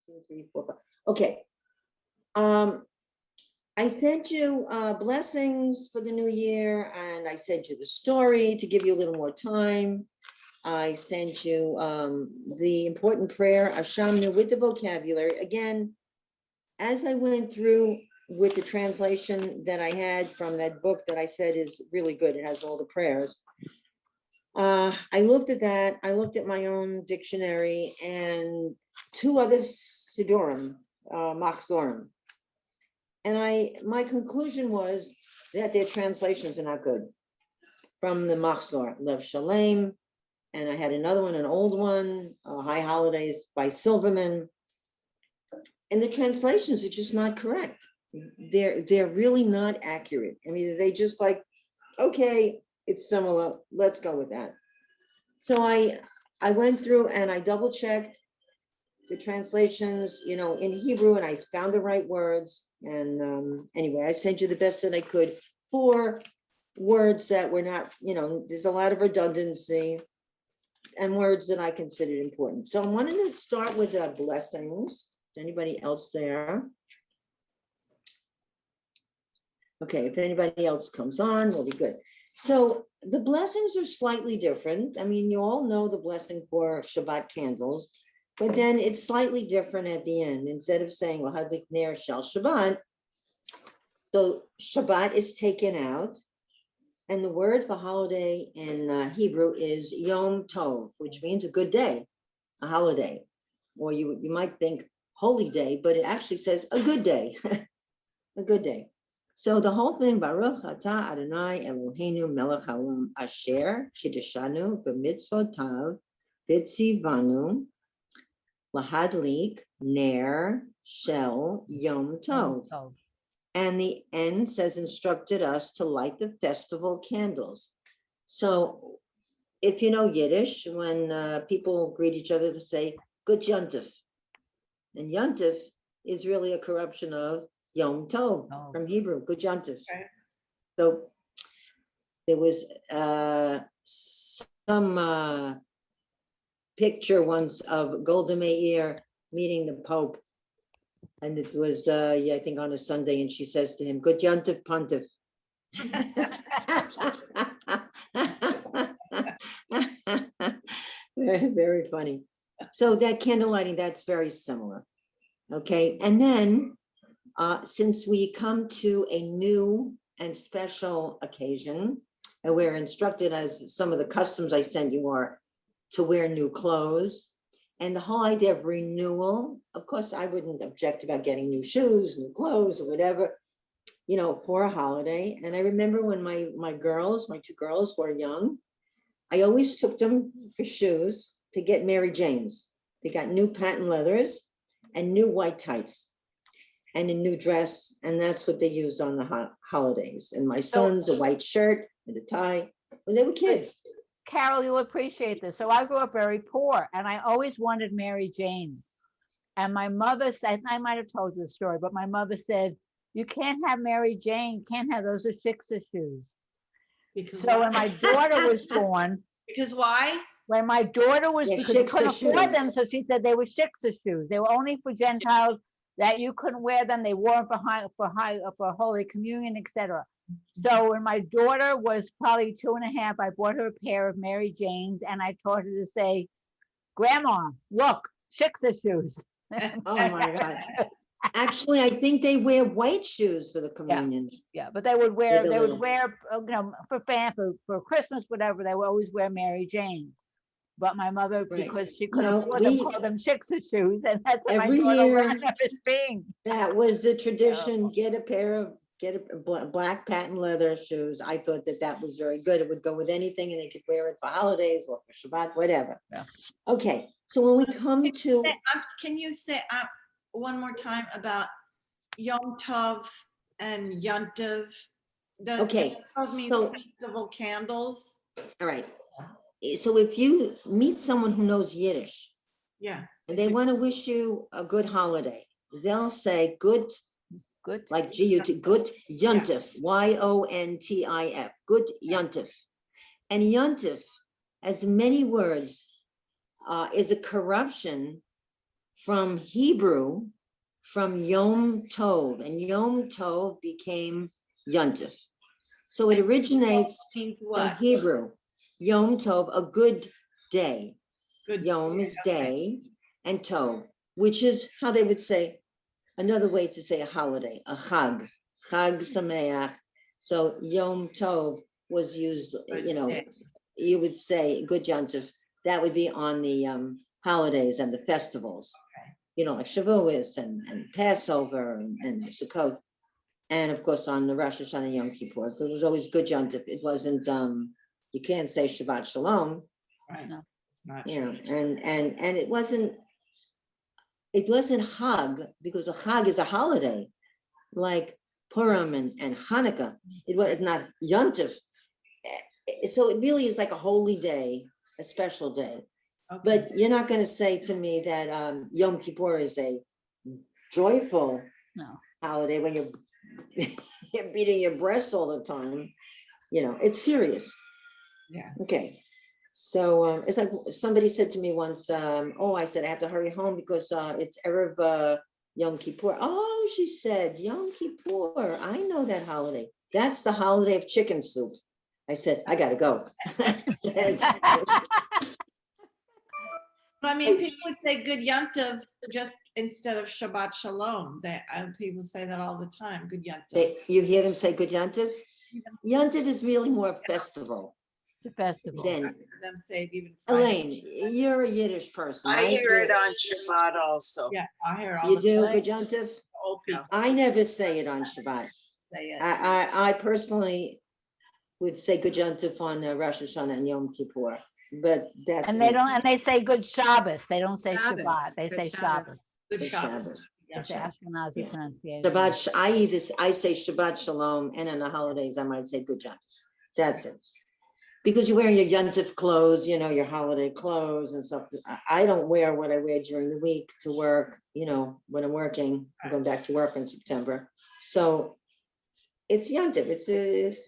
2, 3, 4, 5. Okay. I sent you blessings for the new year, and I sent you the story to give you a little more time. I sent you the important prayer, Ashamnu, with the vocabulary. Again, as I went through with the translation that I had from that book that I said is really good, it has all the prayers. I looked at that. I looked at my own dictionary and 2 other Sidurim, Machzorim. And my conclusion was that their translations are not good. From the Machzor, Lev Shalem, and I had another one, an old one, High Holidays by Silverman. And the translations are just not correct. They're really not accurate. I mean, they just like, okay, it's similar, let's go with that. So I went through and I double checked the translations, in Hebrew, and I found the right words. And anyway, I sent you the best that I could for words that were not, there's a lot of redundancy and words that I considered important. So I wanted to start with blessings. Is anybody else there? Okay, if anybody else comes on, we'll be good. So the blessings are slightly different. I mean, you all know the blessing for Shabbat candles, but then it's slightly different at the end. Instead of saying, well, Hadlik Ner Shel Shabbat, so Shabbat is taken out. And the word for holiday in Hebrew is Yom Tov, which means a good day, a holiday. Or you might think holy day, but it actually says a good day, a good day. So the whole thing, Baruch Atah Adonai Eloheinu Melech Haolam Asher Kiddeshanu B'mitzvotav B'tzivanu Lahadlik Ner Shel Yom Tov. And the end says, instructed us to light the festival candles. So if you know Yiddish, when people greet each other, they say, Good Yontif. And Yontif is really a corruption of Yom Tov from Hebrew, Good Yontif. Okay. So there was some picture once of Golda Meir meeting the Pope. And it was, I think on a Sunday, and she says to him, Good Yontif Pontif. Very, very funny. So that candle lighting, that's very similar. Okay, and then since we come to a new and special occasion, and we're instructed, as some of the customs I sent you are, to wear new clothes. And the whole idea of renewal, of course, I wouldn't object about getting new shoes, new clothes, or whatever, for a holiday. And I remember when my 2 girls were young, I always took them for shoes to get Mary Jane's. They got new patent leathers and new white tights and a new dress. And that's what they used on the holidays. And my son's a white shirt and a tie when they were kids. Carol, you'll appreciate this. So I grew up very poor, and I always wanted Mary Jane's. And my mother said, I might have told you the story, but my mother said, you can't have Mary Jane, can't have those are shiksa shoes. Because so when my daughter was born. Because why? When my daughter was, because she couldn't afford them, so she said they were shiksa shoes. They were only for Gentiles, that you couldn't wear them. They wore them for Holy Communion, etc. So when my daughter was probably 2.5, I bought her a pair of Mary Jane's, and I taught her to say, Grandma, look, shiksa shoes. Oh my God. Actually, I think they wear white shoes for the communion. Yeah, but they would wear, for Christmas, whatever, they would always wear Mary Jane's. But my mother, because she couldn't afford them, called them shiksa shoes, and that's what every my daughter year learned as being. That was the tradition. Get a black patent leather shoes. I thought that was very good. It would go with anything, and they could wear it for holidays or for Shabbat, whatever. Yeah. Okay, so when we come to, can you say one more time about Yom Tov and Yontiv? Okay, so festival candles. All right. So if you meet someone who knows Yiddish, and they want to wish you a good holiday, they'll say good, like G-U-T, good Yontif, Y-O-N-T-I-F, good Yontif. And Yontif, as many words, is a corruption from Hebrew, from Yom Tov, and Yom Tov became Yontif. So it originates Means from what? Hebrew, Yom Tov, a good day. Good. Yom is Okay. day, and Tov, which is how they would say, another way to say a holiday, a Chag, Chag Sameach. So Yom Tov was used, you know, day. you would say good Yontif, that would be on the holidays and the festivals. Okay. You know, like Shavuos and Passover and Sukkot. And of course, on the Rosh Hashanah Yom Kippur, it was always good Yontif. It wasn't, you can't say Shabbat Shalom, Right. No. It's not you know, true. and it wasn't Chag, because a Chag is a holiday, like Purim and Hanukkah. It was not Yontif. So it really is like a holy day, a special day. Okay. But you're not going to say to me that Yom Kippur is a joyful No. holiday when you're, you're beating your breast all the time. You know, it's serious. Yeah. Okay. So it's like somebody said to me once, oh, I said, I have to hurry home because it's Erev Yom Kippur. Oh, she said, Yom Kippur. I know that holiday. That's the holiday of chicken soup. I said, I got to go. But I mean, people would say good Yontif just instead of Shabbat Shalom. That people say that all the time. Good Yontif. You hear them say good Yontif? Yontif is really more a festival It's a festival. than, Them say it even Friday. Elaine, you're a Yiddish person, I right? hear it on Shabbat also. Yeah, I hear all You the do time. good Yontif? Old people I never say it on Shabbat. say it. I personally would say good Yontif on Rosh Hashanah and Yom Kippur, but that's. And me. they don't, and they say good Shabbos. They don't say Shabbos. Shabbat. They Good say Shabbos. Shabbos. Good Good Shabbos. Shabbos. Yeah. It's the Ashkenazi Yeah. pronunciation. Shabbat, I say Shabbat Shalom, and on the holidays, I might say good Yontif. That's it. Because you're wearing your Yontif clothes, you know, your holiday clothes and stuff. I don't wear what I wear during the week to work, you know, when I'm working, I'm going back to work in September. So it's Yontif, it's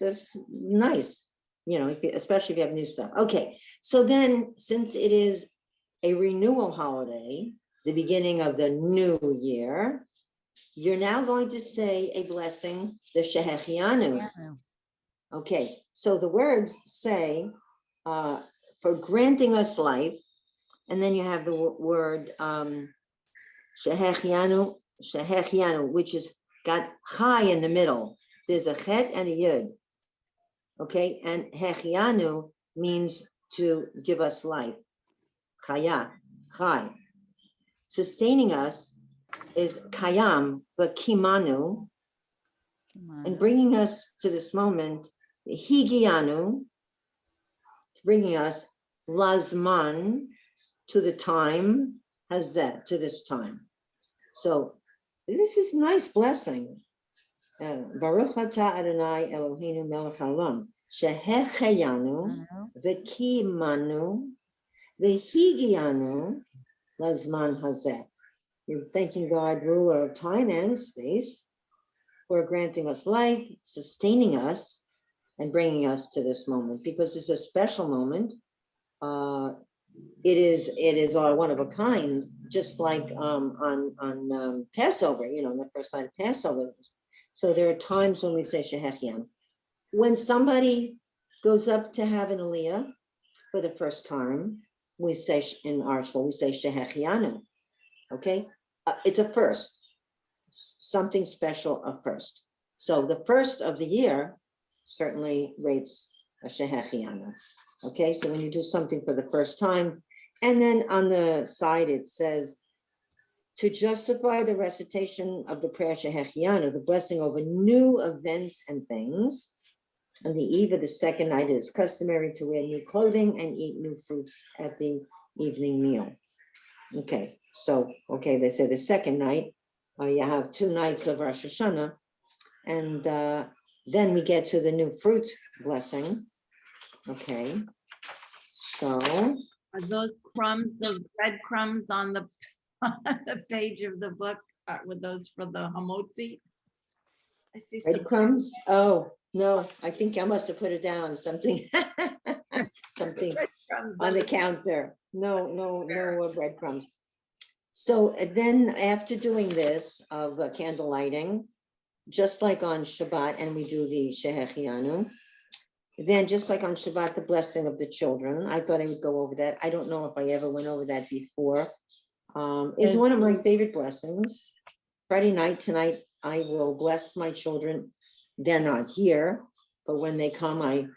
a nice, you know, especially if you have new stuff. Okay, so then since it is a renewal holiday, the beginning of the new year, you're now going to say a blessing, the Shehechianu. Yeah. Okay, so the words say, for granting us life, and then you have the word Shehechianu, which is got chai in the middle. There's a chet and a yud. Okay, and hechianu means to give us life. Chaya, chai. Sustaining us is kayam, but kimanu, and bringing us to this moment, higianu, it's bringing us lazman, to the time, hazeh, to this time. So this is nice blessing. Baruch atah Adonai Eloheinu melech haolam, shehecheyanu, v'kimanu, v'higianu, lazman hazeh. You're thanking God, ruler of time and space, for granting us life, sustaining us, and bringing us to this moment, because it's a special moment. It is one of a kind, just like on Passover, you know, the first time Passover. So there are times when we say Shehechian. When somebody goes up to have an Aliyah for the first time, we say in our school, we say Shehechianu. Okay, it's a first, something special, a first. So the first of the year certainly rates a Shehechianu. Okay, so when you do something for the first time, and then on the side it says, to justify the recitation of the prayer Shehechianu, the blessing over new events and things, on the eve of the second night, it is customary to wear new clothing and eat new fruits at the evening meal. Okay, so, okay, they say the second night, you have 2 nights of Rosh Hashanah, and then we get to the new fruit blessing. Okay, so. Are those crumbs, those breadcrumbs on the page of the book, with those for the hamotzi? I see some Breadcrumbs? Oh, no, I think I must have put it down, something, something breadcrumbs on the counter. No breadcrumbs. So then after doing this of candle lighting, just like on Shabbat, and we do the Shehechianu, then just like on Shabbat, the blessing of the children. I thought I would go over that. I don't know if I ever went over that before. It's one of my favorite blessings. Friday night, tonight, I will bless my children. They're not here, but when they come, I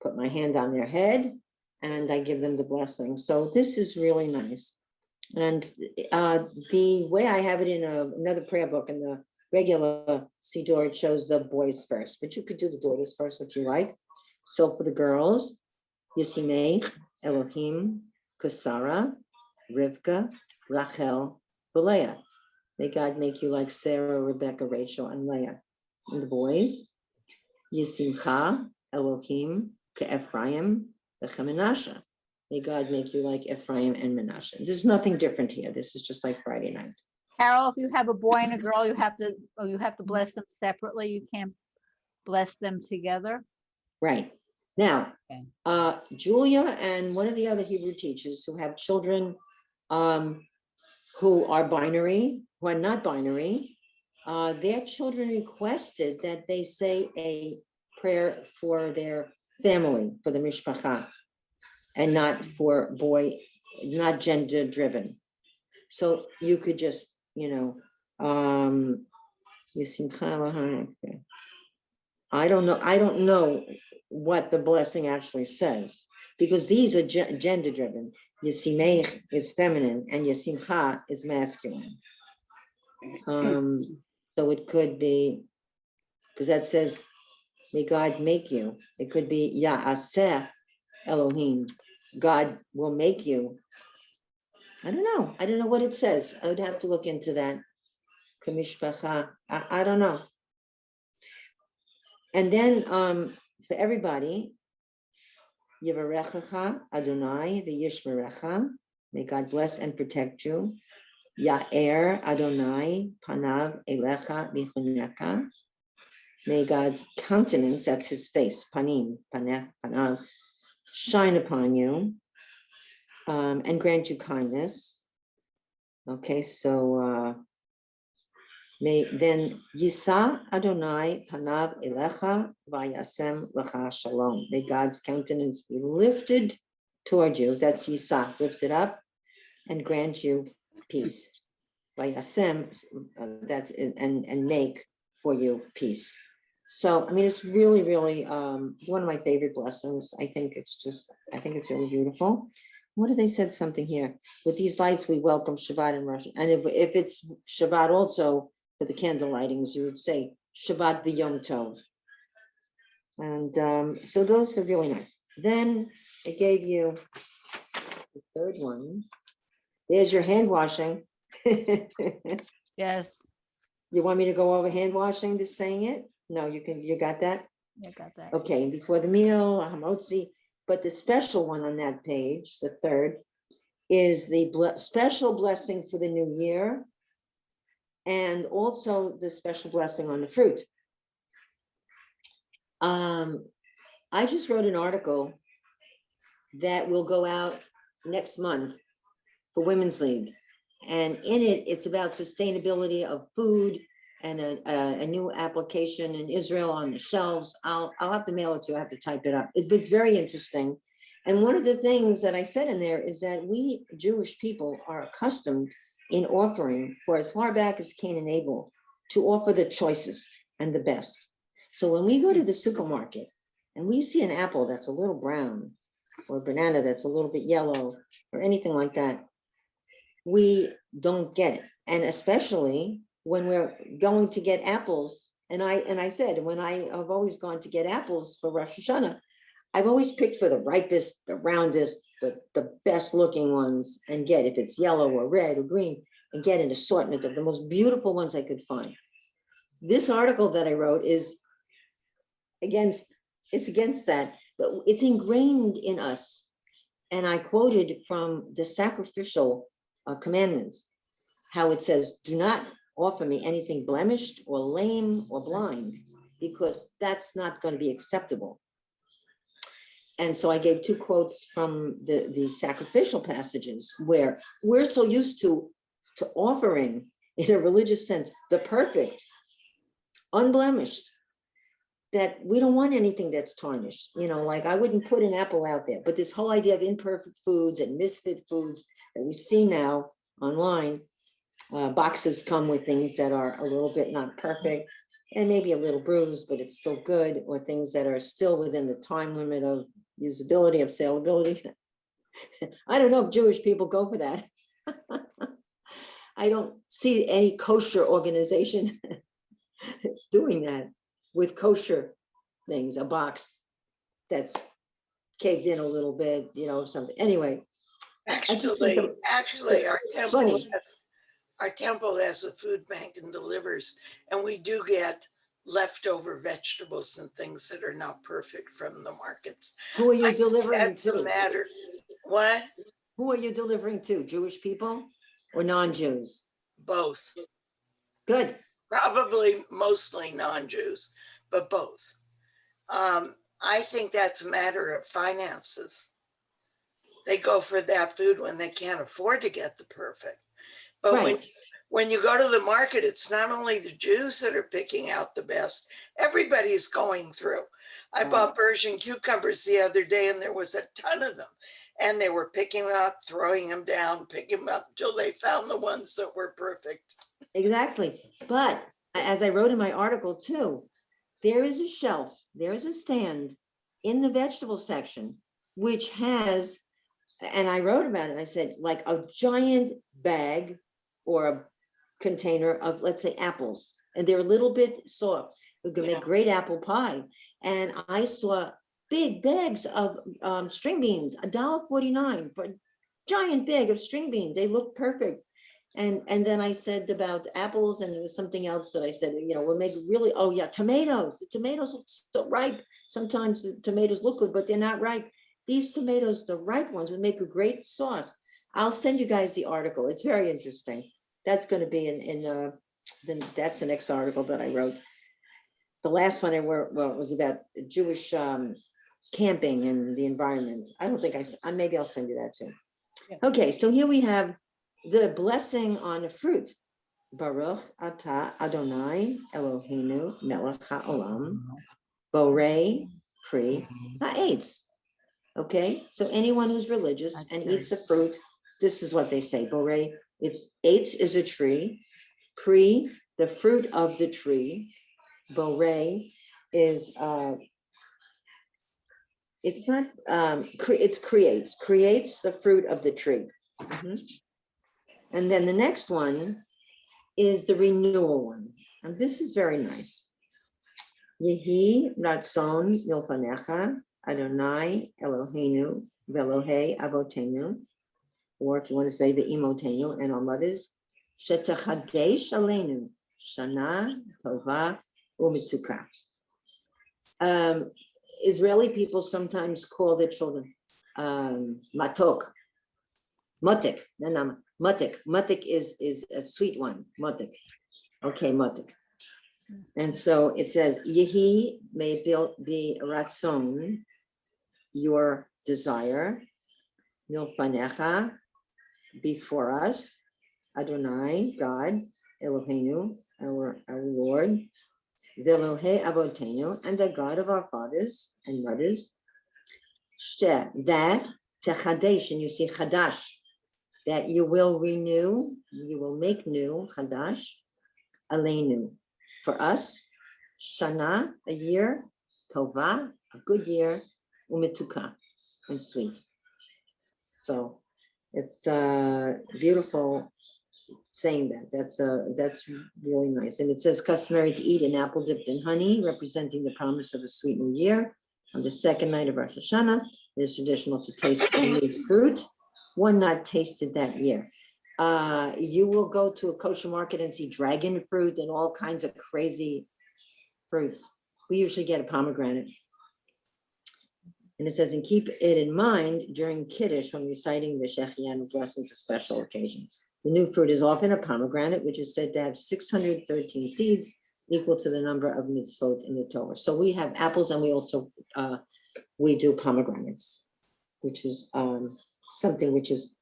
put my hand on their head and I give them the blessing. So this is really nice. And the way I have it in another prayer book, in the regular Siddur, it shows the boys first, but you could do the daughters first if you like. So for the girls, Yisimei, Elohim, Kusara, Rivka, Rachel, Leah. May God make you like Sarah, Rebecca, Rachel, and Leah. And the boys, Yisimcha, Elohim, Ephraim, Menashe. May God make you like Ephraim and Menashe. There's nothing different here. This is just like Friday night. Carol, if you have a boy and a girl, you have to bless them separately. You can't bless them together. Right. Now, Okay. Julia and one of the other Hebrew teachers who have children who are binary, who are not binary, their children requested that they say a prayer for their family, for the mishpacha, and not for boy, not gender driven. So you could just, I don't know what the blessing actually says, because these are gender driven. Yisimech is feminine and Yisimcha is masculine. So it could be, because that says, may God make you. It could be Ya'aseh Elohim. God will make you. I don't know what it says. I would have to look into that. Kamishpacha. I don't know. And then for everybody, Yivarechacha Adonai v'yishmerecha. May God bless and protect you. Ya'er Adonai panav elecha v'chuneka. May God's countenance, that's his face, panim, panav, shine upon you and grant you kindness. Okay, so may then Yisa Adonai panav elecha vayasem lecha shalom. May God's countenance be lifted toward you. That's Yisa, lifted up, and grant you peace. Vayasem, that's and make for you peace. So I mean, it's really, really one of my favorite blessings. I think it's really beautiful. What did they said something here? With these lights, we welcome Shabbat in Russian. And if it's Shabbat also, for the candle lightings, you would say Shabbat b'Yom Tov. And so those are really nice. Then it gave you the third one. There's your hand washing. Yes. You want me to go over hand washing, just saying it? No, you got that? I got that. Okay, before the meal, hamotzi. But the special one on that page, the third, is the special blessing for the new year, and also the special blessing on the fruit. I just wrote an article that will go out next month for Women's League. And in it, it's about sustainability of food and a new application in Israel on the shelves. I'll have to mail it to you. I have to type it up. It's very interesting. And one of the things that I said in there is that we Jewish people are accustomed in offering, for as far back as Cain and Abel, to offer the choicest and the best. So when we go to the supermarket and we see an apple that's a little brown, or a banana that's a little bit yellow, or anything like that, we don't get it. And especially when we're going to get apples, and I said, when I have always gone to get apples for Rosh Hashanah, I've always picked for the ripest, the roundest, the best looking ones, and get, if it's yellow or red or green, and get an assortment of the most beautiful ones I could find. This article that I wrote is against that, but it's ingrained in us. And I quoted from the sacrificial commandments, how it says, do not offer me anything blemished or lame or blind, because that's not going to be acceptable. And so I gave two quotes from the sacrificial passages, where we're so used to to offering in a religious sense, the perfect, unblemished, that we don't want anything that's tarnished. Like I wouldn't put an apple out there, but this whole idea of imperfect foods and misfit foods that we see now online, boxes come with things that are a little bit not perfect and maybe a little bruised, but it's still good, or things that are still within the time limit of usability, of saleability. I don't know if Jewish people go for that. I don't see any kosher organization doing that with kosher things, a box that's caved in a little bit, something. Anyway. Actually, funny. Our temple has a food bank and delivers, and we do get leftover vegetables and things that are not perfect from the markets. Who are you delivering That's to? the matter. What? Who are you delivering to? Jewish people or non-Jews? Both. Good. Probably mostly non-Jews, but both. I think that's a matter of finances. They go for that food when they can't afford to get the perfect. But Right. when you go to the market, it's not only the Jews that are picking out the best, everybody's going through. I bought Persian cucumbers the other day and there was a ton of them. And they were picking them up, throwing them down, picking them up until they found the ones that were perfect. Exactly. But as I wrote in my article too, there is a shelf, there is a stand in the vegetable section, which has, and I wrote about it, I said, like a giant bag or a container of, let's say, apples, and they're a little bit soft. We can make great apple pie. And I saw big bags of string beans, $1.49 for a giant bag of string beans. They look perfect. And then I said about apples, and there was something else that I said, we'll make really, oh yeah, tomatoes. The tomatoes look so ripe. Sometimes the tomatoes look good, but they're not ripe. These tomatoes, the ripe ones, would make a great sauce. I'll send you guys the article. It's very interesting. That's going to be then that's the next article that I wrote. The last one I wrote, well, it was about Jewish camping and the environment. I don't think maybe I'll send you that too. Yeah. Okay, so here we have the blessing on the fruit. Baruch atah Adonai Eloheinu melech haolam borei pri ha'etz. Okay, so anyone who's religious and eats a fruit, this is what they say. Borei, eitz is a tree. Pri, the fruit of the tree. Borei is it's not it's creates the fruit of the tree. And then the next one is the renewal one, and this is very nice. Yehi ratzon milfanecha Adonai Eloheinu ve'Elohei avotenu, or if you want to say ve'imotenu and our mothers, shetachadesh aleinu shana tova u'mitzukah. Israeli people sometimes call their children matok, motek. No, motek. Motek is a sweet one. Motek. Okay, motek. And so it says, Yehi may be ratzon, your desire, milfanecha, before us, Adonai, God, Eloheinu, our Lord, Ve'Elohei avotenu, and the God of our fathers and mothers, that techadesh, and you see chadash, that you will renew, you will make new, chadash, aleinu, for us, shana, a year, tova, a good year, umituka, and sweet. So it's beautiful saying that. That's really nice. And it says customary to eat an apple dipped in honey, representing the promise of a sweet new year. On the second night of Rosh Hashanah, it is traditional to taste only fruit, one not tasted that year. You will go to a kosher market and see dragon fruit and all kinds of crazy fruits. We usually get a pomegranate. And it says, and keep it in mind during Kiddush when reciting the Shechianu blessings for special occasions. The new fruit is often a pomegranate, which is said to have 613 seeds, equal to the number of mitzvot in the Torah. So we have apples, and we also we do pomegranates, which is something which is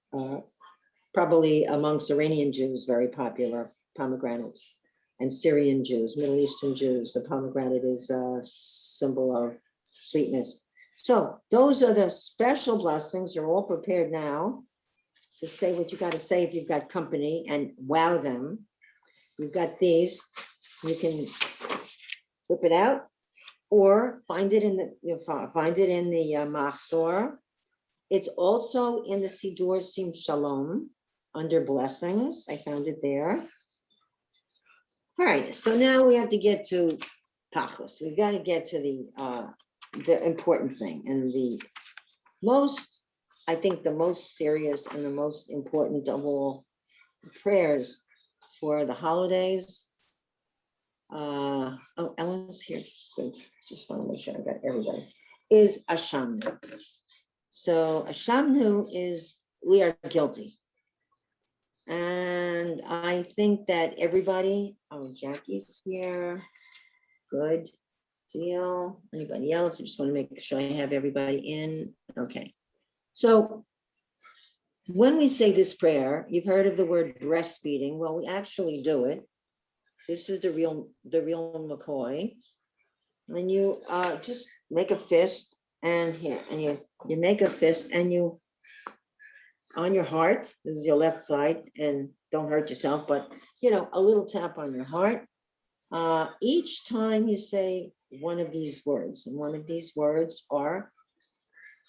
probably amongst Iranian Jews, very popular, pomegranates. And Syrian Jews, Middle Eastern Jews, the pomegranate is a symbol of sweetness. So those are the special blessings. You're all prepared now to say what you got to say if you've got company and wow them. You've got these. You can flip it out or find it in the Machzor. It's also in the Siddur Sim Shalom under blessings. I found it there. All right, so now we have to get to Tachlis. We've got to get to the important thing and the most, I think the most serious and the most important of all prayers for the holidays. Oh, Ellen's here. Good. Just want to make sure I got everybody. Is Ashamnu. So Ashamnu is we are guilty. And I think that everybody, oh, Jackie's here. Good deal. Anybody else? I just want to make sure I have everybody in. Okay. So when we say this prayer, you've heard of the word breastfeeding. Well, we actually do it. This is the real McCoy. And you just make a fist and here, and you make a fist and you on your heart, this is your left side, and don't hurt yourself, but a little tap on your heart. Each time you say one of these words, and one of these words are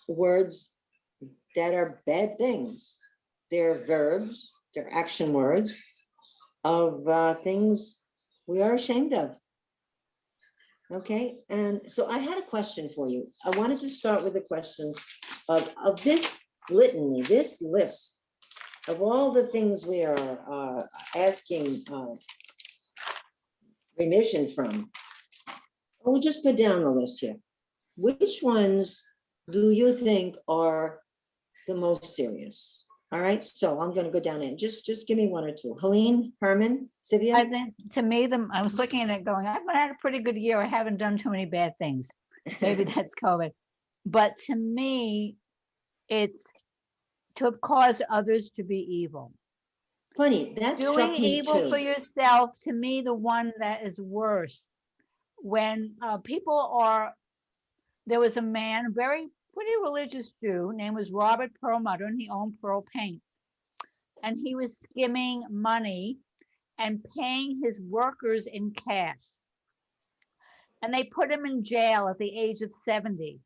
words that are bad things. They're verbs, they're action words of things we are ashamed of. Okay, and so I had a question for you. I wanted to start with a question of this litany, this list of all the things we are asking remission from. We'll just go down the list here. Which ones do you think are the most serious? All right, so I'm going to go down in. Just give me one or two. Helene, Herman, Sylvia. I think to me, I was looking at it going, I've had a pretty good year. I haven't done too many bad things. Maybe that's COVID. But to me, it's to cause others to be evil. Funny, that struck Doing me evil too. for yourself, to me, the one that is worse. When people are, there was a man, very pretty religious Jew, name was Robert Perlmutter, and he owned Pearl Paints. And he was skimming money and paying his workers in cash. And they put him in jail at the age of 70.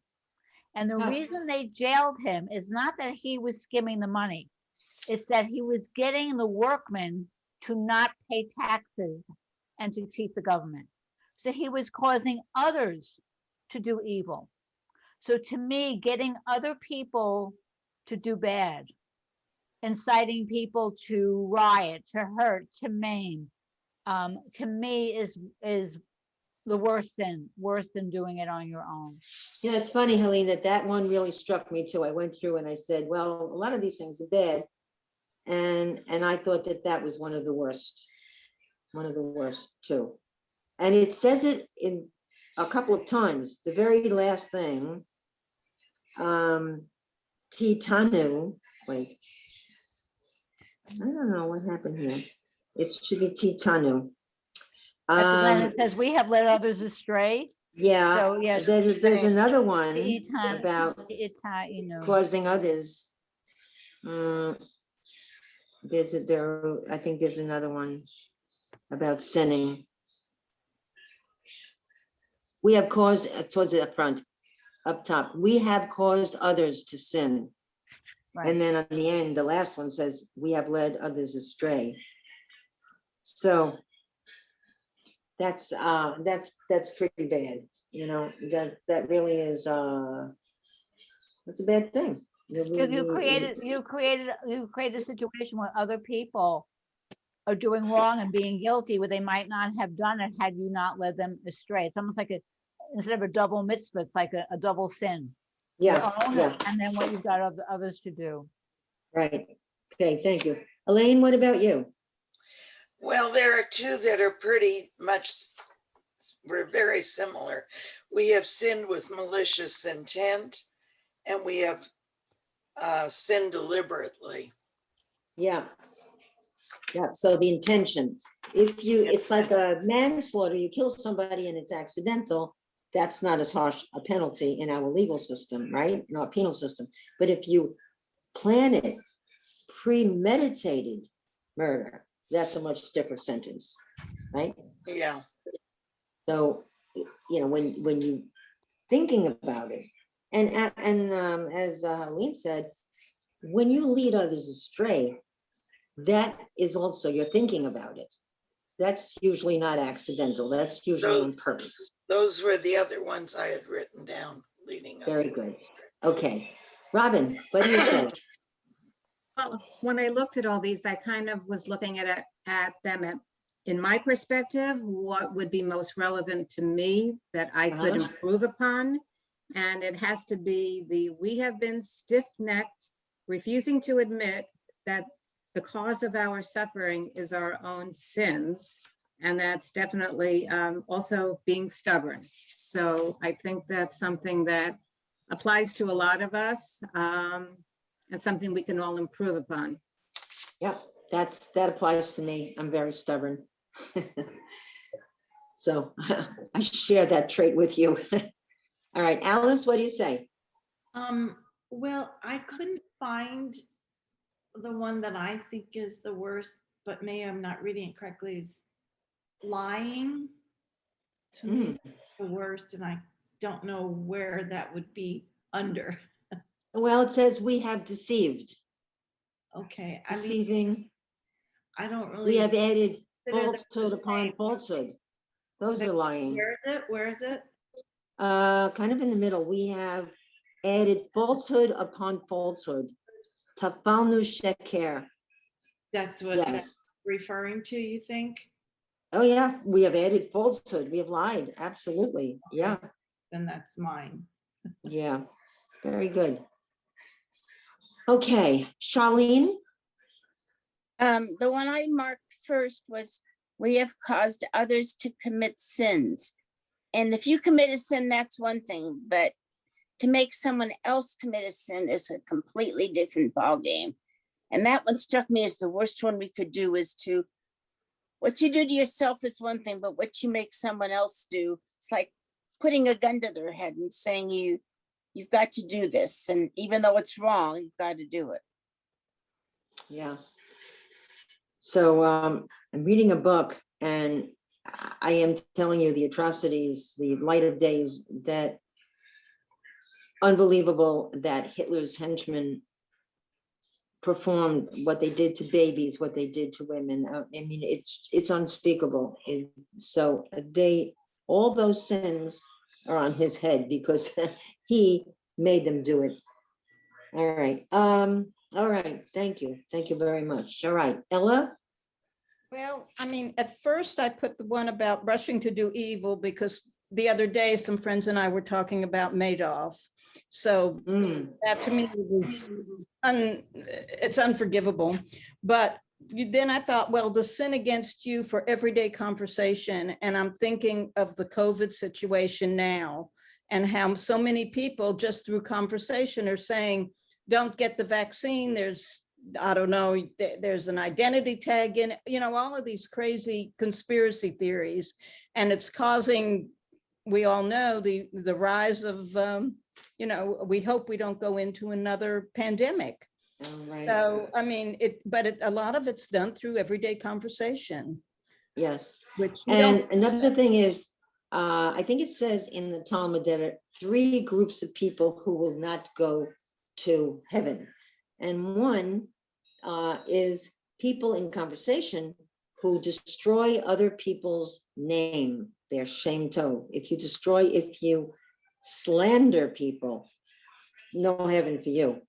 And the reason they jailed him is not that he was skimming the money. It's that he was getting the workmen to not pay taxes and to cheat the government. So he was causing others to do evil. So to me, getting other people to do bad, inciting people to riot, to hurt, to maim, to me is the worst sin, worse than doing it on your own. Yeah, it's funny, Helene, that one really struck me too. I went through and I said, well, a lot of these things are bad. And I thought that was one of the worst too. And it says it in a couple of times. The very last thing, Titanu, wait, I don't know what happened here. It should be Titanu. Then it says, we have led others astray. Yeah, so, yes, there's another one about causing others. I think there's another one about sinning. We have caused, towards the front, up top, we have caused others to sin. Right. And then at the end, the last one says, we have led others astray. So that's pretty bad. That really is, that's a bad thing. You created a situation where other people are doing wrong and being guilty where they might not have done it had you not led them astray. It's almost like instead of a double mitzvah, it's like a double sin. Yeah, yeah. And then what you've got others to do. Right. Okay, thank you. Elaine, what about you? Well, there are two that are pretty much, we're very similar. We have sinned with malicious intent, and we have sinned deliberately. Yeah. Yeah, so the intention, if you, it's like a manslaughter, you kill somebody and it's accidental, that's not as harsh a penalty in our legal system, right? In our penal system. But if you plan it, premeditated murder, that's a much stiffer sentence, right? Yeah, So, you know, when you thinking about it, and as Helene said, when you lead others astray, that is also, you're thinking about it. That's usually not accidental. That's usually on those, purpose. those were the other ones I had written down leading up. Very good. Okay. Robin, what do you say? Well, when I looked at all these, I kind of was looking at them in my perspective, what would be most relevant to me that I could improve upon. And it has to be we have been stiff-necked, refusing to admit that the cause of our suffering is our own sins. And that's definitely also being stubborn. So I think that's something that applies to a lot of us and something we can all improve upon. Yep, that applies to me. I'm very stubborn. So I share that trait with you. All right, Alice, what do you say? Well, I couldn't find the one that I think is the worst, but maybe I'm not reading it correctly, is lying. To me, the worst, and I don't know where that would be under. Well, it says we have deceived. Okay, I mean, Deceiving. I don't really. We have added consider them falsehood the upon same. falsehood. Those are lying. Where is it? Where is it? Kind of in the middle. We have added falsehood upon falsehood. Tafalnu sheker. That's what Yes. that's referring to, you think? Oh, yeah, we have added falsehood. We have lied. Absolutely. Yeah, Then that's mine. yeah. Very good. Okay, Charlene? The one I marked first was we have caused others to commit sins. And if you commit a sin, that's one thing, but to make someone else commit a sin is a completely different ballgame. And that one struck me as the worst one we could do is to, what you do to yourself is one thing, but what you make someone else do, it's like putting a gun to their head and saying you've got to do this. And even though it's wrong, you've got to do it. Yeah. So I'm reading a book and I am telling you the atrocities, the light of days, that unbelievable that Hitler's henchmen performed what they did to babies, what they did to women. I mean, it's unspeakable. So all those sins are on his head because he made them do it. All right. All right. Thank you. Thank you very much. All right, Ella. Well, I mean, at first I put the one about rushing to do evil because the other day some friends and I were talking about Madoff. So that to me was it's unforgivable. But then I thought, well, the sin against you for everyday conversation, and I'm thinking of the COVID situation now and how so many people just through conversation are saying, don't get the vaccine. I don't know, there's an identity tag in it, all of these crazy conspiracy theories. And it's causing, we all know, the rise of, we hope we don't go into another pandemic. Right. So, I mean, a lot of it's done through everyday conversation. Yes. And another thing is, I think it says in the Talmud that there are 3 groups of people who will not go to heaven. And one is people in conversation who destroy other people's name, their shame tov. If you slander people, no heaven for you.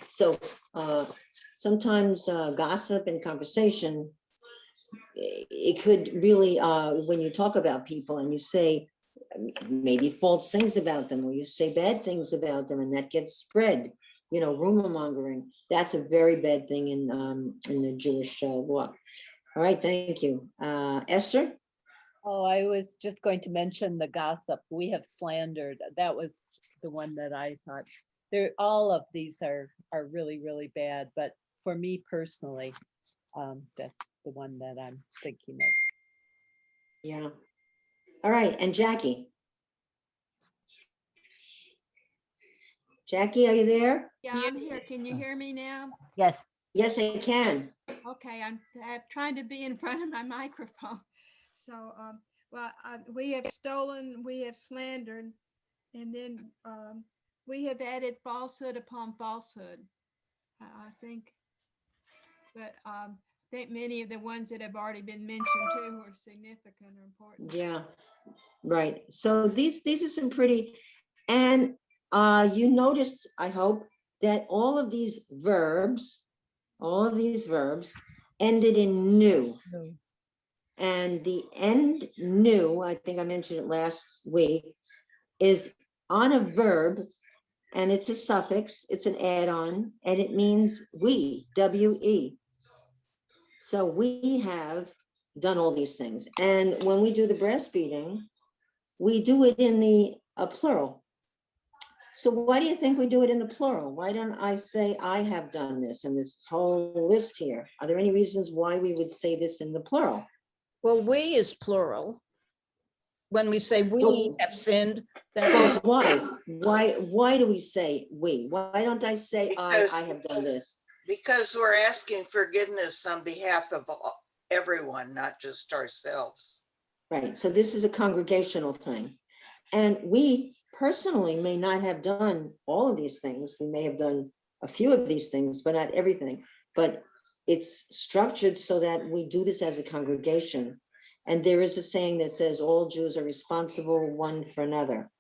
So sometimes gossip and conversation, it could really, when you talk about people and you say maybe false things about them, or you say bad things about them, and that gets spread, rumor mongering, that's a very bad thing in the Jewish law. All right, thank you. Esther? Oh, I was just going to mention the gossip. We have slandered. That was the one that I thought. All of these are really, really bad. But for me personally, that's the one that I'm thinking of. Yeah. All right, and Jackie. Jackie, are you there? Yeah, I'm here. Can you hear me now? Yes. Yes, I can. Okay, I'm trying to be in front of my microphone. So, well, we have stolen, we have slandered, and then we have added falsehood upon falsehood. I think, but I think many of the ones that have already been mentioned too are significant or important. Yeah, right. So these are some pretty, and you noticed, I hope, that all of these verbs ended in new. And the end new, I think I mentioned it last week, is on a verb, and it's a suffix, it's an add-on, and it means we, W-E. So we have done all these things. And when we do the breastfeeding, we do it in the plural. So why do you think we do it in the plural? Why don't I say I have done this and this whole list here? Are there any reasons why we would say this in the plural? Well, we is plural. When we say we Oh. have sinned, that's But why do we say we? Why don't I say I have done this? Because we're asking forgiveness on behalf of everyone, not just ourselves. Right, so this is a congregational thing. And we personally may not have done all of these things. We may have done a few of these things, but not everything. But it's structured so that we do this as a congregation. And there is a saying that says all Jews are responsible one for another.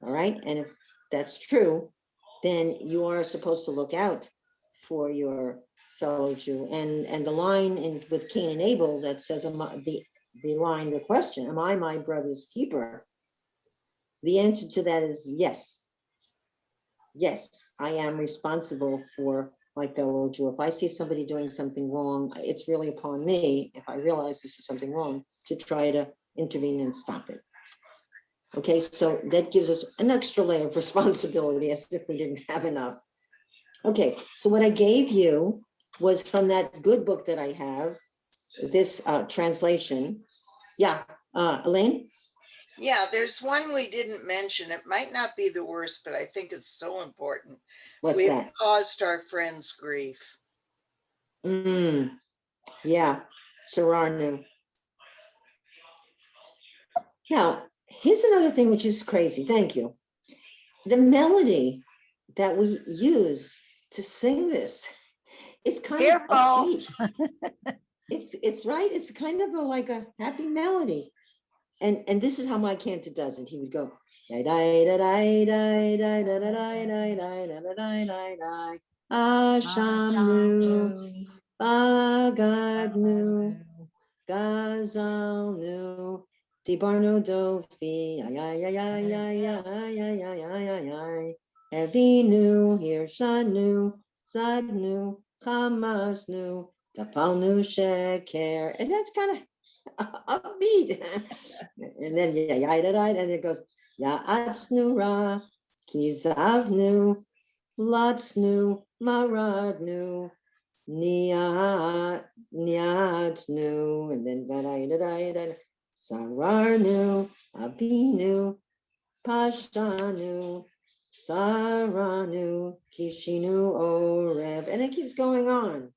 All right, and if that's true, then you are supposed to look out for your fellow Jew. And the line in with Cain and Abel that says, the question, am I my brother's keeper? The answer to that is yes. Yes, I am responsible for my fellow Jew. If I see somebody doing something wrong, it's really upon me, if I realize this is something wrong, to try to intervene and stop it. Okay, so that gives us an extra layer of responsibility as if we didn't have enough. Okay, so what I gave you was from that good book that I have, this translation. Yeah, Elaine? Yeah, there's one we didn't mention. It might not be the worst, but I think it's so important. What's We that? caused our friends grief. Yeah, Sararnu. Now, here's another thing which is crazy. Thank you. The melody that we use to sing this is kind of upbeat. It's right. It's kind of like a happy melody. And this is how my cantor does it. He would go, Ashamnu, Bagadnu, Gazalnu, Dibarno Dofi, Evinu, Hirshanu, Zadnu, Hamasnu, Tapalnu Sheker. And that's kind of upbeat. And then and it goes, Ya'atznu Ra, Kizavnu, Lotsnu, Maradnu, Niatznu, and then Sararnu, Abinu, Pashtanu, Saranu, Kishinu, Oreb, and it keeps going on.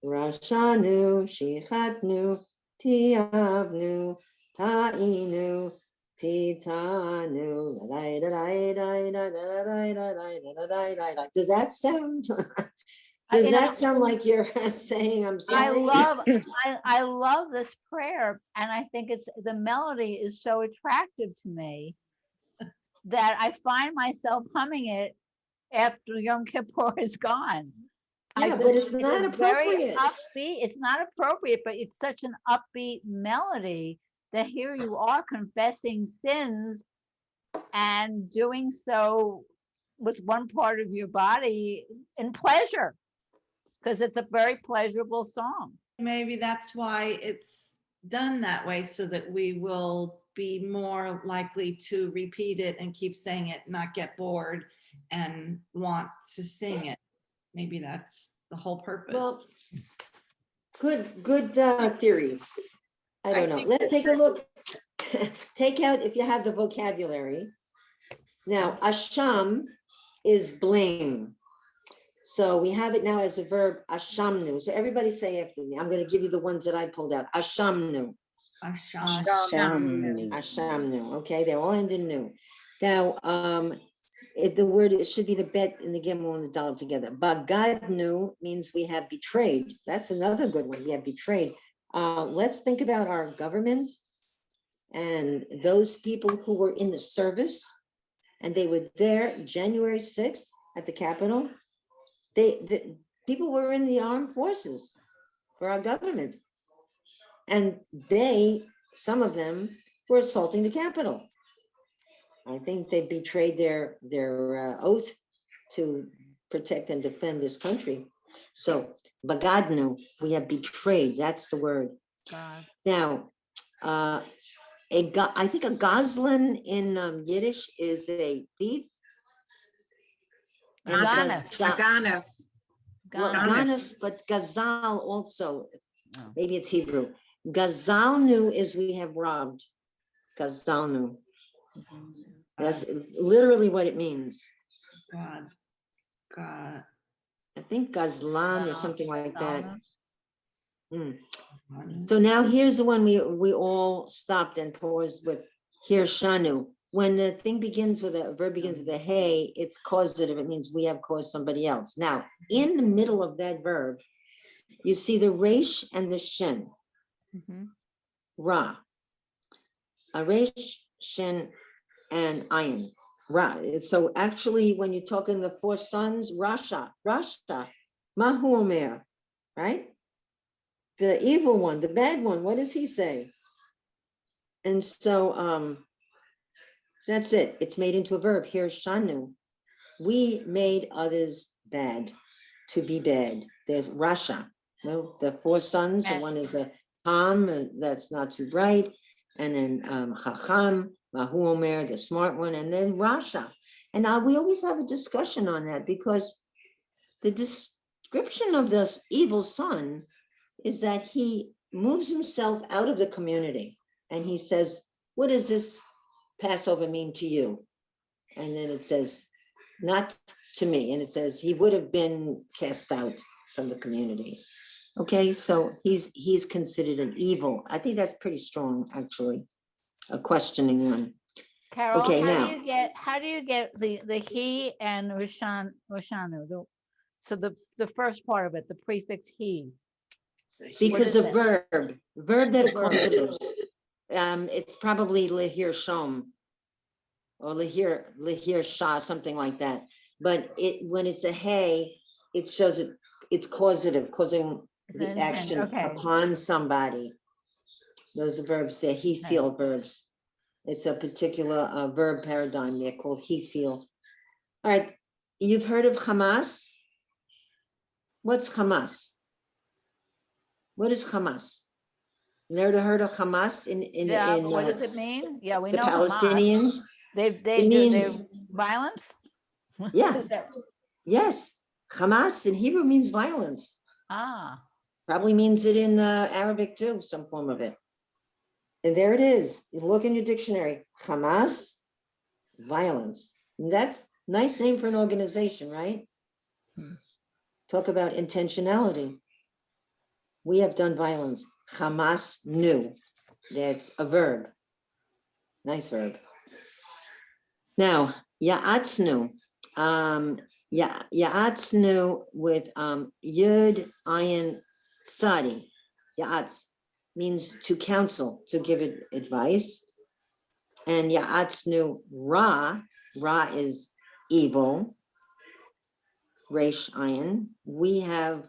Rashanu, Shichatnu, Tiavnu, Ta'inu, Titanu. Does that sound? Does that sound like you're saying I'm sorry? I love this prayer, and I think the melody is so attractive to me that I find myself humming it after Yom Kippur is gone. Yeah, but it's not appropriate. Very upbeat. It's not appropriate, but it's such an upbeat melody that here you are confessing sins and doing so with one part of your body in pleasure, because it's a very pleasurable song. Maybe that's why it's done that way, so that we will be more likely to repeat it and keep saying it, not get bored and want to sing it. Maybe that's the whole purpose. Well, good theories. I don't know. think Let's take a look. Take out, if you have the vocabulary. Now, asham is blame. So we have it now as a verb, ashamnu. So everybody say after me. I'm going to give you the ones that I pulled out. Ashamnu. Ashamnu. Okay, they're all ending new. Now, the word, it should be the bet and the gimel and the dal together. Bagadnu means we have betrayed. That's another good one. We have betrayed. Let's think about our government and those people who were in the service, and they were there January 6th at the Capitol. The people were in the armed forces for our government, and some of them were assaulting the Capitol. I think they betrayed their oath to protect and defend this country. So bagadnu, we have betrayed. That's the word. God. Now, I think a goslin in Yiddish is a thief. And Ganef. Ganef. Well, Ganef. ganef, but gazal also, Oh. maybe it's Hebrew. Gazalnu is we have robbed. Gazalnu. That's literally what it means. God. I think gazlan or something like that. So now here's the one we all stopped and paused with. Here's shanu. When the thing begins with a verb begins with a hey, it's causative. It means we have caused somebody else. Now, in the middle of that verb, you see the resh and the shin. Ra. A resh, shin, and ayin. Ra. So actually, when you're talking the four sons, Rasha, Mahu Omer, right? The evil one, the bad one, what does he say? And so that's it. It's made into a verb. Here's shanu. We made others bad, to be bad. There's Rasha. No, the four sons. Yes. One is a Tam, that's not too bright. And then Chacham, Mahu Omer, the smart one, and then Rasha. And we always have a discussion on that because the description of this evil son is that he moves himself out of the community and he says, what does this Passover mean to you? And then it says, not to me. And it says he would have been cast out from the community. Okay, so he's considered an evil. I think that's pretty strong, actually, a questioning one. Carol, Okay, now. how do you get the he and Roshanu? So the first part of it, the prefix he. Because the verb that The verb. causative, it's probably lehir shom or lehir shah, something like that. But when it's a hey, it shows it's causative, causing the action upon somebody. Those are verbs there, he feel verbs. It's a particular verb paradigm. They're called he feel. All right, you've heard of Hamas? What's Hamas? What is Hamas? Never heard of Hamas in what does it mean? Yeah, we the know Palestinians? Hamas. They means violence. yeah. Is that- Yes, Hamas in Hebrew means violence. Probably means it in Arabic too, some form of it. And there it is. You look in your dictionary, Hamas, violence. And that's a nice name for an organization, right? Talk about intentionality. We have done violence. Hamas knew. That's a verb. Nice verb. Now, ya'atznu. Ya'atznu with yud ayin tzadi. Ya'atz means to counsel, to give it advice. And ya'atznu ra is evil. Resh ayin. We have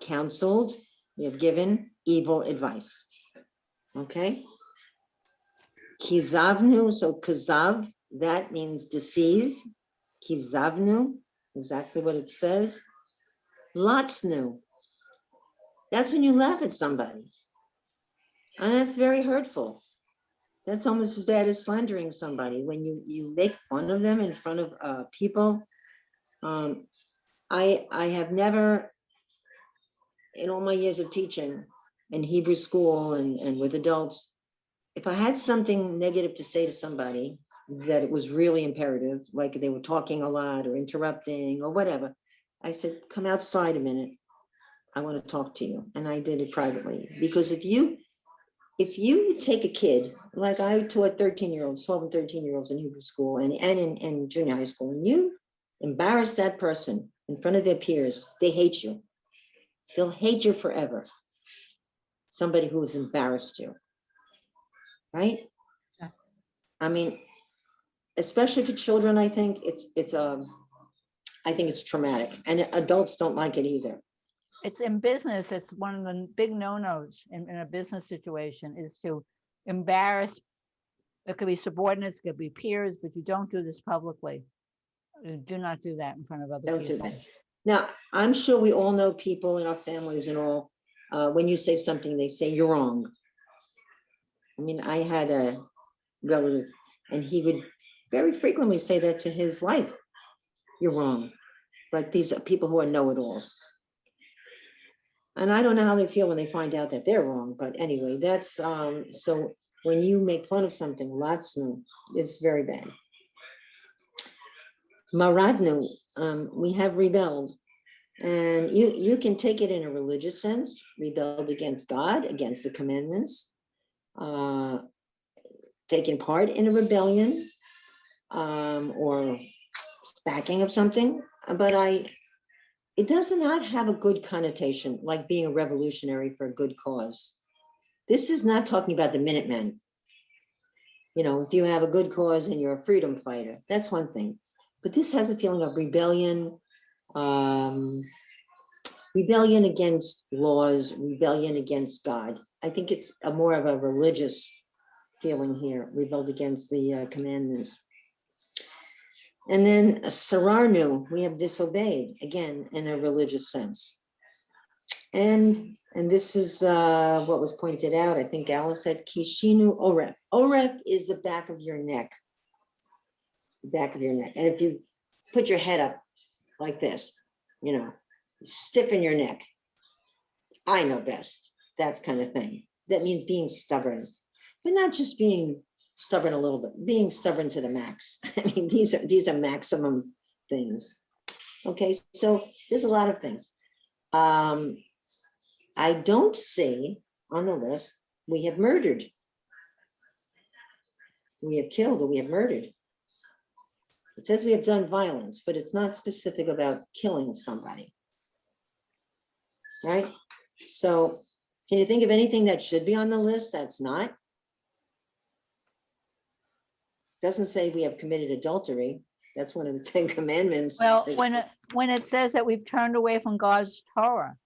counseled, we have given evil advice. Okay. Kizavnu, so kazav, that means deceive. Kizavnu, exactly what it says. Latznu, that's when you laugh at somebody. And that's very hurtful. That's almost as bad as slandering somebody. When you make fun of them in front of people. I have never in all my years of teaching in Hebrew school and with adults, if I had something negative to say to somebody that it was really imperative, like they were talking a lot or interrupting or whatever, I said, come outside a minute. I want to talk to you. And I did it privately, because if you take a kid, like I taught 13-year-olds, 12 and 13-year-olds in Hebrew school and in junior high school, and you embarrass that person in front of their peers, they hate you. They'll hate you forever. Somebody who has embarrassed you, right? I mean, especially for children, I think I think it's traumatic, and adults don't like it either. It's in business, it's one of the big no-nos in a business situation is to embarrass. It could be subordinates, it could be peers, but you don't do this publicly. Do not do that in front of other Don't do people. that. Now, I'm sure we all know people in our families and all, when you say something, they say you're wrong. I mean, I had a relative, and he would very frequently say that to his wife. You're wrong. Like, these are people who are know-it-alls. And I don't know how they feel when they find out that they're wrong, but anyway, that's, so when you make fun of something, latznu, it's very bad. Maradnu, we have rebelled. And you can take it in a religious sense, rebelled against God, against the commandments, taking part in a rebellion, or stacking of something, but it does not have a good connotation, like being a revolutionary for a good cause. This is not talking about the Minutemen. You know, if you have a good cause and you're a freedom fighter, that's one thing. But this has a feeling of rebellion, rebellion against laws, rebellion against God. I think it's a more of a religious feeling here, rebelled against the commandments. And then sararnu, we have disobeyed, again, in a religious sense. And this is what was pointed out. I think Alice said, kishinu oref. Oref is the back of your neck. The back of your neck. And if you put your head up like this, you know, stiffen your neck. I know best, that kind of thing. That means being stubborn, but not just being stubborn a little bit, being stubborn to the max. I mean, these are maximum things. Okay, so there's a lot of things. I don't see on the list, we have murdered. We have killed or we have murdered. It says we have done violence, but it's not specific about killing somebody. Right? So can you think of anything that should be on the list that's not? Doesn't say we have committed adultery. That's one of the 10 commandments. Well, when it says that we've turned away from God's Torah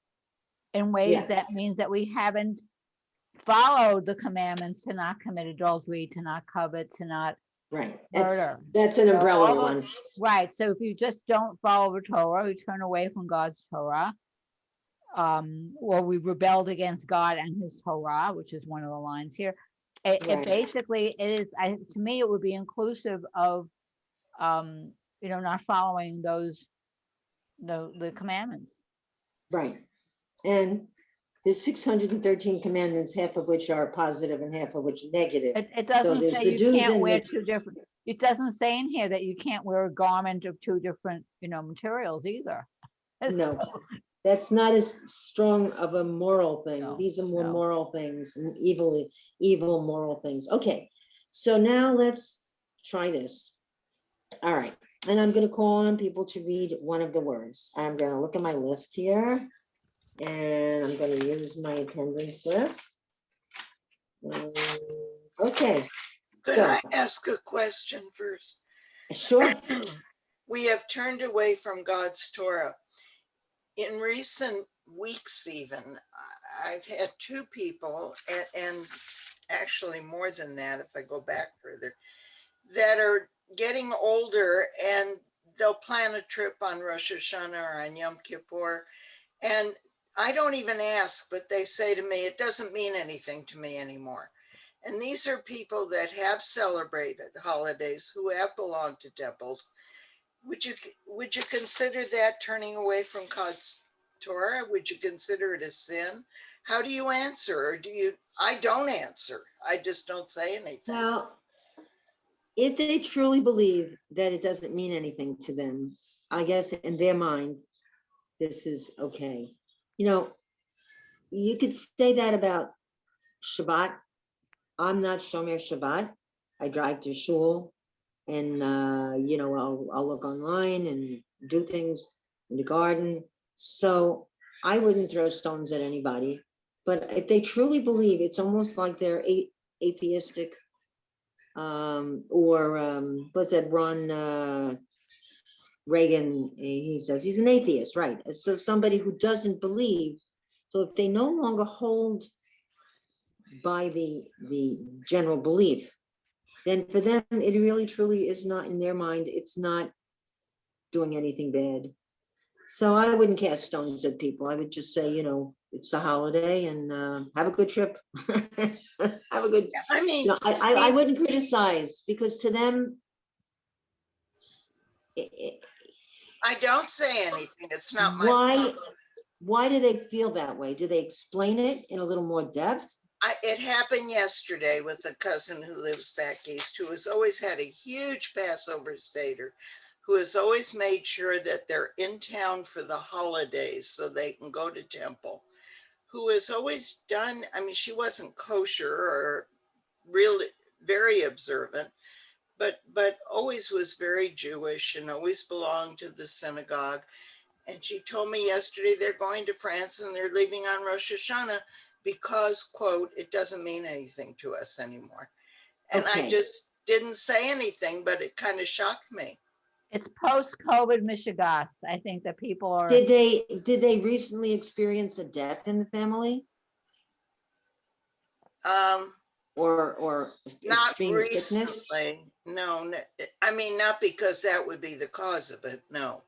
in ways Yeah. that means that we haven't followed the commandments to not commit adultery, to not covet, to not Right. murder. That's an umbrella all one. Right. So if you just don't follow the Torah, you turn away from God's Torah, or we rebelled against God and his Torah, which is one of the lines here. It Right. basically is, to me, it would be inclusive of, you know, not following those, the commandments. Right. And there's 613 commandments, half of which are positive and half of which negative. It doesn't there's say the you do's can't and wear the- two different, it doesn't say in here that you can't wear a garment of two different, you know, materials either. No, that's not as strong of a moral thing. No, These are more no. moral things and evil moral things. Okay, so now let's try this. All right, and I'm going to call on people to read one of the words. I'm going to look at my list here, and I'm going to use my attendance list. Okay, Could So- I ask a question first? sure. We have turned away from God's Torah. In recent weeks even, I've had two people, and actually more than that if I go back further, that are getting older, and they'll plan a trip on Rosh Hashanah or on Yom Kippur. And I don't even ask, but they say to me, it doesn't mean anything to me anymore. And these are people that have celebrated holidays, who have belonged to temples. Would you consider that turning away from God's Torah? Would you consider it a sin? How do you answer? Or do you, I don't answer. I just don't say anything. Well, if they truly believe that it doesn't mean anything to them, I guess in their mind, this is okay. You know, you could say that about Shabbat. I'm not Shomer Shabbat. I drive to shul and, you know, I'll look online and do things in the garden. So I wouldn't throw stones at anybody. But if they truly believe, it's almost like they're atheistic. What's that, Ron Reagan, he says he's an atheist, right? So somebody who doesn't believe. So if they no longer hold by the general belief, then for them, it really truly is not, in their mind, it's not doing anything bad. So I wouldn't cast stones at people. I would just say, you know, it's the holiday and have a good trip. Have a good, I mean, you know, I wouldn't criticize, because to them, I don't say anything. It's not my fault. Why do they feel that way? Do they explain it in a little more depth? It happened yesterday with a cousin who lives back east, who has always had a huge Passover Seder, who has always made sure that they're in town for the holidays so they can go to temple, who has always done, I mean, she wasn't kosher or really very observant, but always was very Jewish and always belonged to the synagogue. And she told me yesterday they're going to France and they're leaving on Rosh Hashanah because, quote, it doesn't mean anything to us anymore. And I just didn't say anything, but it kind of shocked me. It's post-COVID Michigas. I think that people are. Did they recently experience a death in the family? Or Not extreme sickness? recently. No, I mean, not because that would be the cause of it. No.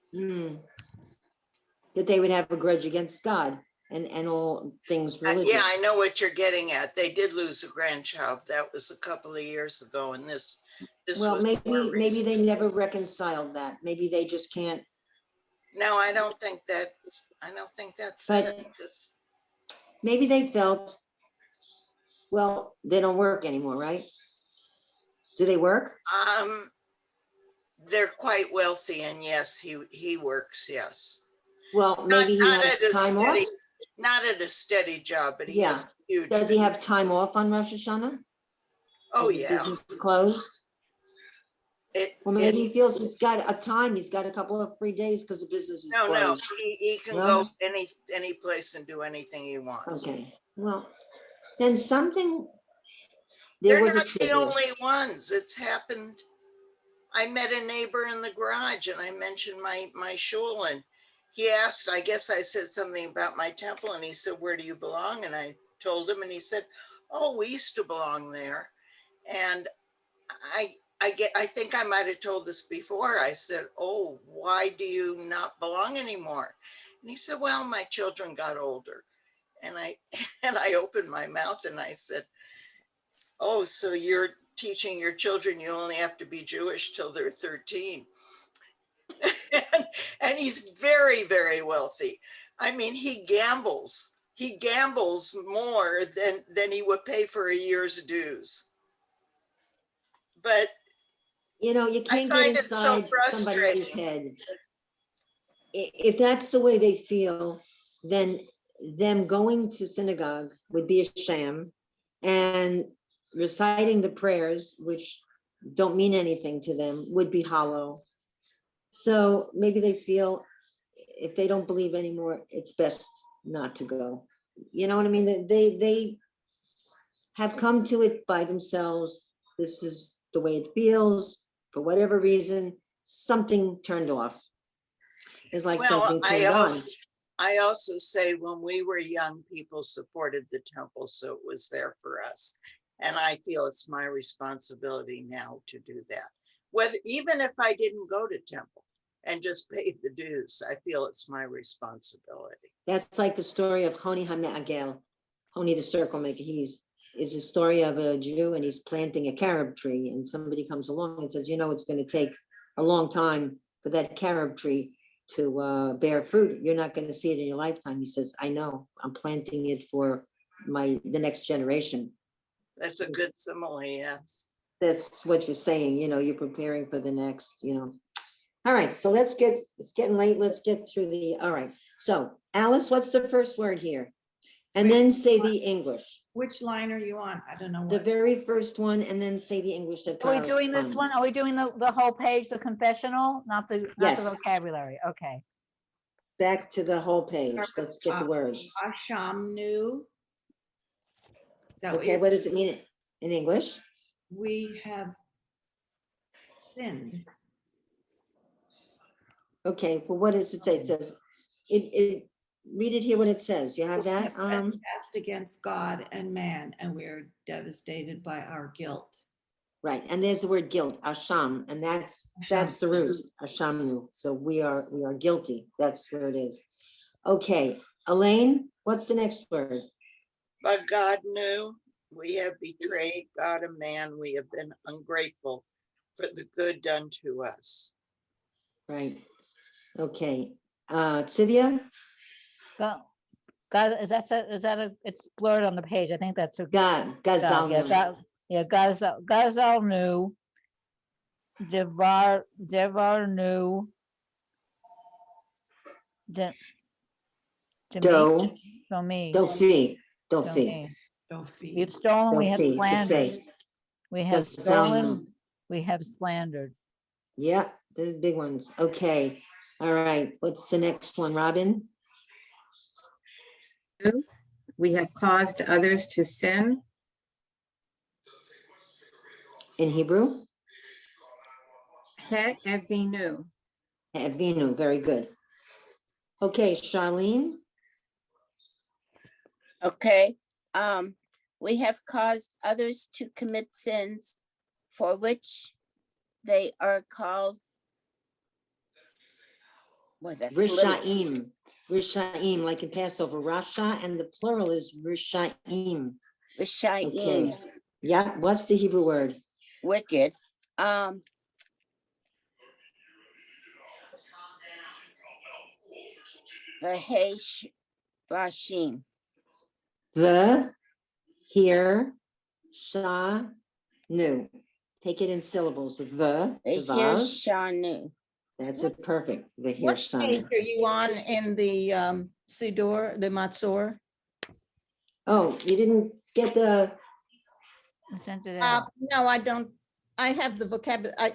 That they would have a grudge against God and all things religious. Yeah, I know what you're getting at. They did lose a grandchild. That was a couple of years ago, and this well, was maybe they never reconciled that. Maybe they just can't. No, I don't think that's But it. maybe they felt, well, they don't work anymore, right? Do they work? They're quite wealthy, and yes, he works. Yes. Well, maybe he has time off. Not at a steady job, but he has huge. Does he have time off on Rosh Hashanah? Oh, Is his business closed? Well, maybe he feels he's got a time. He's got a couple of free days because the business is closed. No, he can go any place and do anything he wants. Okay. Well, then something. They're not the only ones. It's happened. I met a neighbor in the garage and I mentioned my shul, and he asked, I guess I said something about my temple, and he said, where do you belong? And I told him, and he said, oh, we used to belong there. And I think I might have told this before. I said, oh, why do you not belong anymore? And he said, well, my children got older. And I opened my mouth and I said, oh, so you're teaching your children you only have to be Jewish till they're 13. and he's very, very wealthy. I mean, he gambles more than he would pay for a year's dues. But you know, you can't get inside somebody's head. If that's the way they feel, then them going to synagogue would be a sham, and reciting the prayers, which don't mean anything to them, would be hollow. So maybe they feel if they don't believe anymore, it's best not to go. You know what I mean? They have come to it by themselves. This is the way it feels. For whatever reason, something turned off. It's like something turned on. I also say when we were young, people supported the temple, so it was there for us. And I feel it's my responsibility now to do that. Even if I didn't go to temple and just paid the dues, I feel it's my responsibility. That's like the story of Honi HaMe'agel, Honi the circle maker. Is a story of a Jew, and he's planting a carob tree, and somebody comes along and says, you know, it's going to take a long time for that carob tree bear fruit. You're not gonna see it in your lifetime. He says, I know, I'm planting it for the next generation. That's a good simile, yes. That's what you're saying, you're preparing for the next, All right, so it's getting late. Let's get through all right. So Alice, what's the first word here? And then say the English. Which line are you on? I don't know. The what. very first one, and then say the English that Are we doing this one? corresponds. Are we doing the whole page, the confessional, not the Yes. vocabulary? Okay. Back to the whole page. Let's get the words. Ashamnu. Is that Okay, what does it mean in English? We have sinned. Okay, well, what does it say? It says, read it here, what it says. You have that? Trespassed against God and man, and we are devastated by our guilt. Right, and there's the word guilt, asham, and that's the root, ashamnu. So we are guilty. That's where it is. Okay, Elaine, what's the next word? But God knew we have betrayed God and man. We have been ungrateful for the good done to us. Right. Okay. Sylvia? God, it's blurred on the page. I think that's a Gazal. Gazal knew. Devar knew. Dofi. We've stolen, we have Dofi, slandered. Dofi. We have stolen, we have slandered. Yeah, the big ones. Okay. All right. What's the next one, Robin? We have caused others to sin. In Hebrew? Het evinu. Evinu, very good. Okay, Charlene? Okay, we have caused others to commit sins for which they are called. Boy, that's little. Rishaim. Rishaim, like in Passover. Rasha, and the plural is Rishaim. Rishaim. Okay. Yeah, what's the Hebrew word? Wicked. The Bashim. The, here, sha, nu. Take it in syllables. The Here Shanu. That's it, perfect. The here, What sha, page nu. are you on in the Siddur, the Matzor? Oh, you didn't get the, I sent it out. No, I don't. I have the vocabulary. I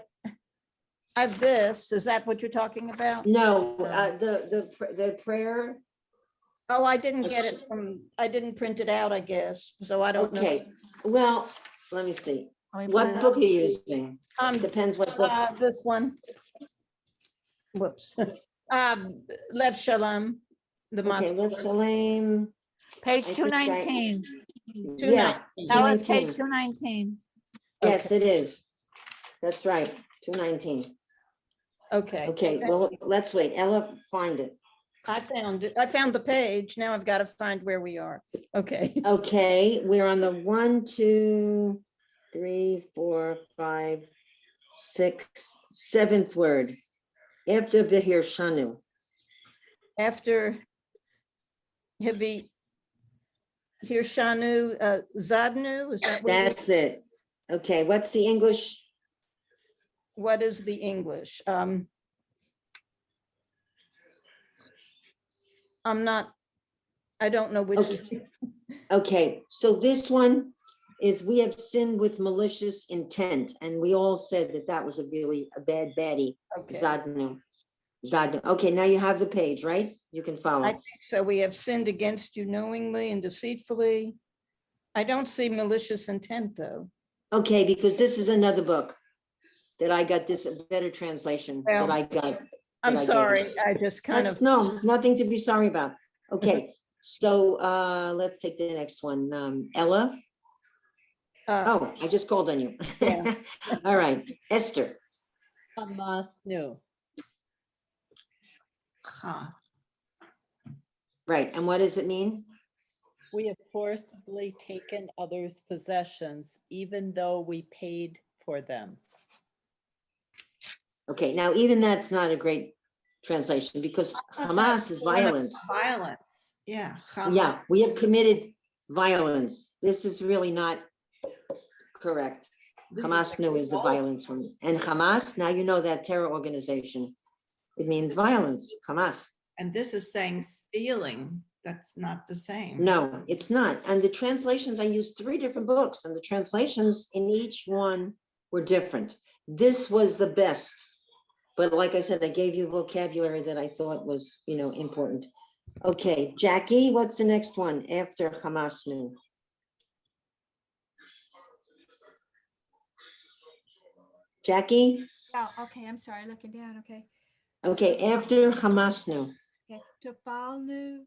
have this. Is that what you're talking about? no, the prayer. Oh, I didn't get it I didn't print it out, I guess. So I don't know. Okay, well, let me see. Let me What put it book up. are you using? Depends what book. This one. Whoops. Lev Shalom. The Okay, Matzor. let's Shalem. Page I think 219. Yeah. That was page 219. 219. Yes, it is. That's right, 219. Okay. Okay, well, let's wait. Ella, find it. I found it. I found the page. Now I've got to find where we are. Okay. Okay, we're on the 1, 2, 3, 4, 5, 6, 7th word. After Vihir Shanu. After Heavy Hirshanu, Zadnu, is that what it is? That's it. Okay, what's the English? What is the English? I don't know which is. Okay, so this one is we have sinned with malicious intent, and we all said that that was a bad baddie. Okay. Zadnu. Okay, now you have the page, right? You can I follow. think so. We have sinned against you knowingly and deceitfully. I don't see malicious intent, though. Okay, because this is another book that I got, this better translation that Well, I got. I'm that I gave sorry. you. I just kind of. No, nothing to be sorry about. Okay, so let's take the next one. Ella? Oh, I just called on you. Yeah. All right, Esther. Hamasnu. Right, and what does it mean? We have forcibly taken others' possessions, even though we paid for them. Okay, now even that's not a great translation, because Hamas is violence. Violence, yeah. Yeah, we have committed violence. This is really not correct. This is Hamas like knew is a revolt. violence one. And Hamas, now you know that terror organization. It means violence, Hamas. And this is saying stealing. That's not the same. No, it's not. And the translations, I used 3 different books, and the translations in each one were different. This was the best. But like I said, I gave you vocabulary that I thought was, important. Okay, Jackie, what's the next one after Hamas knew? Jackie? Oh, okay, I'm sorry, looking down, okay. Okay, after Hamas knew. Okay, Tafalnu,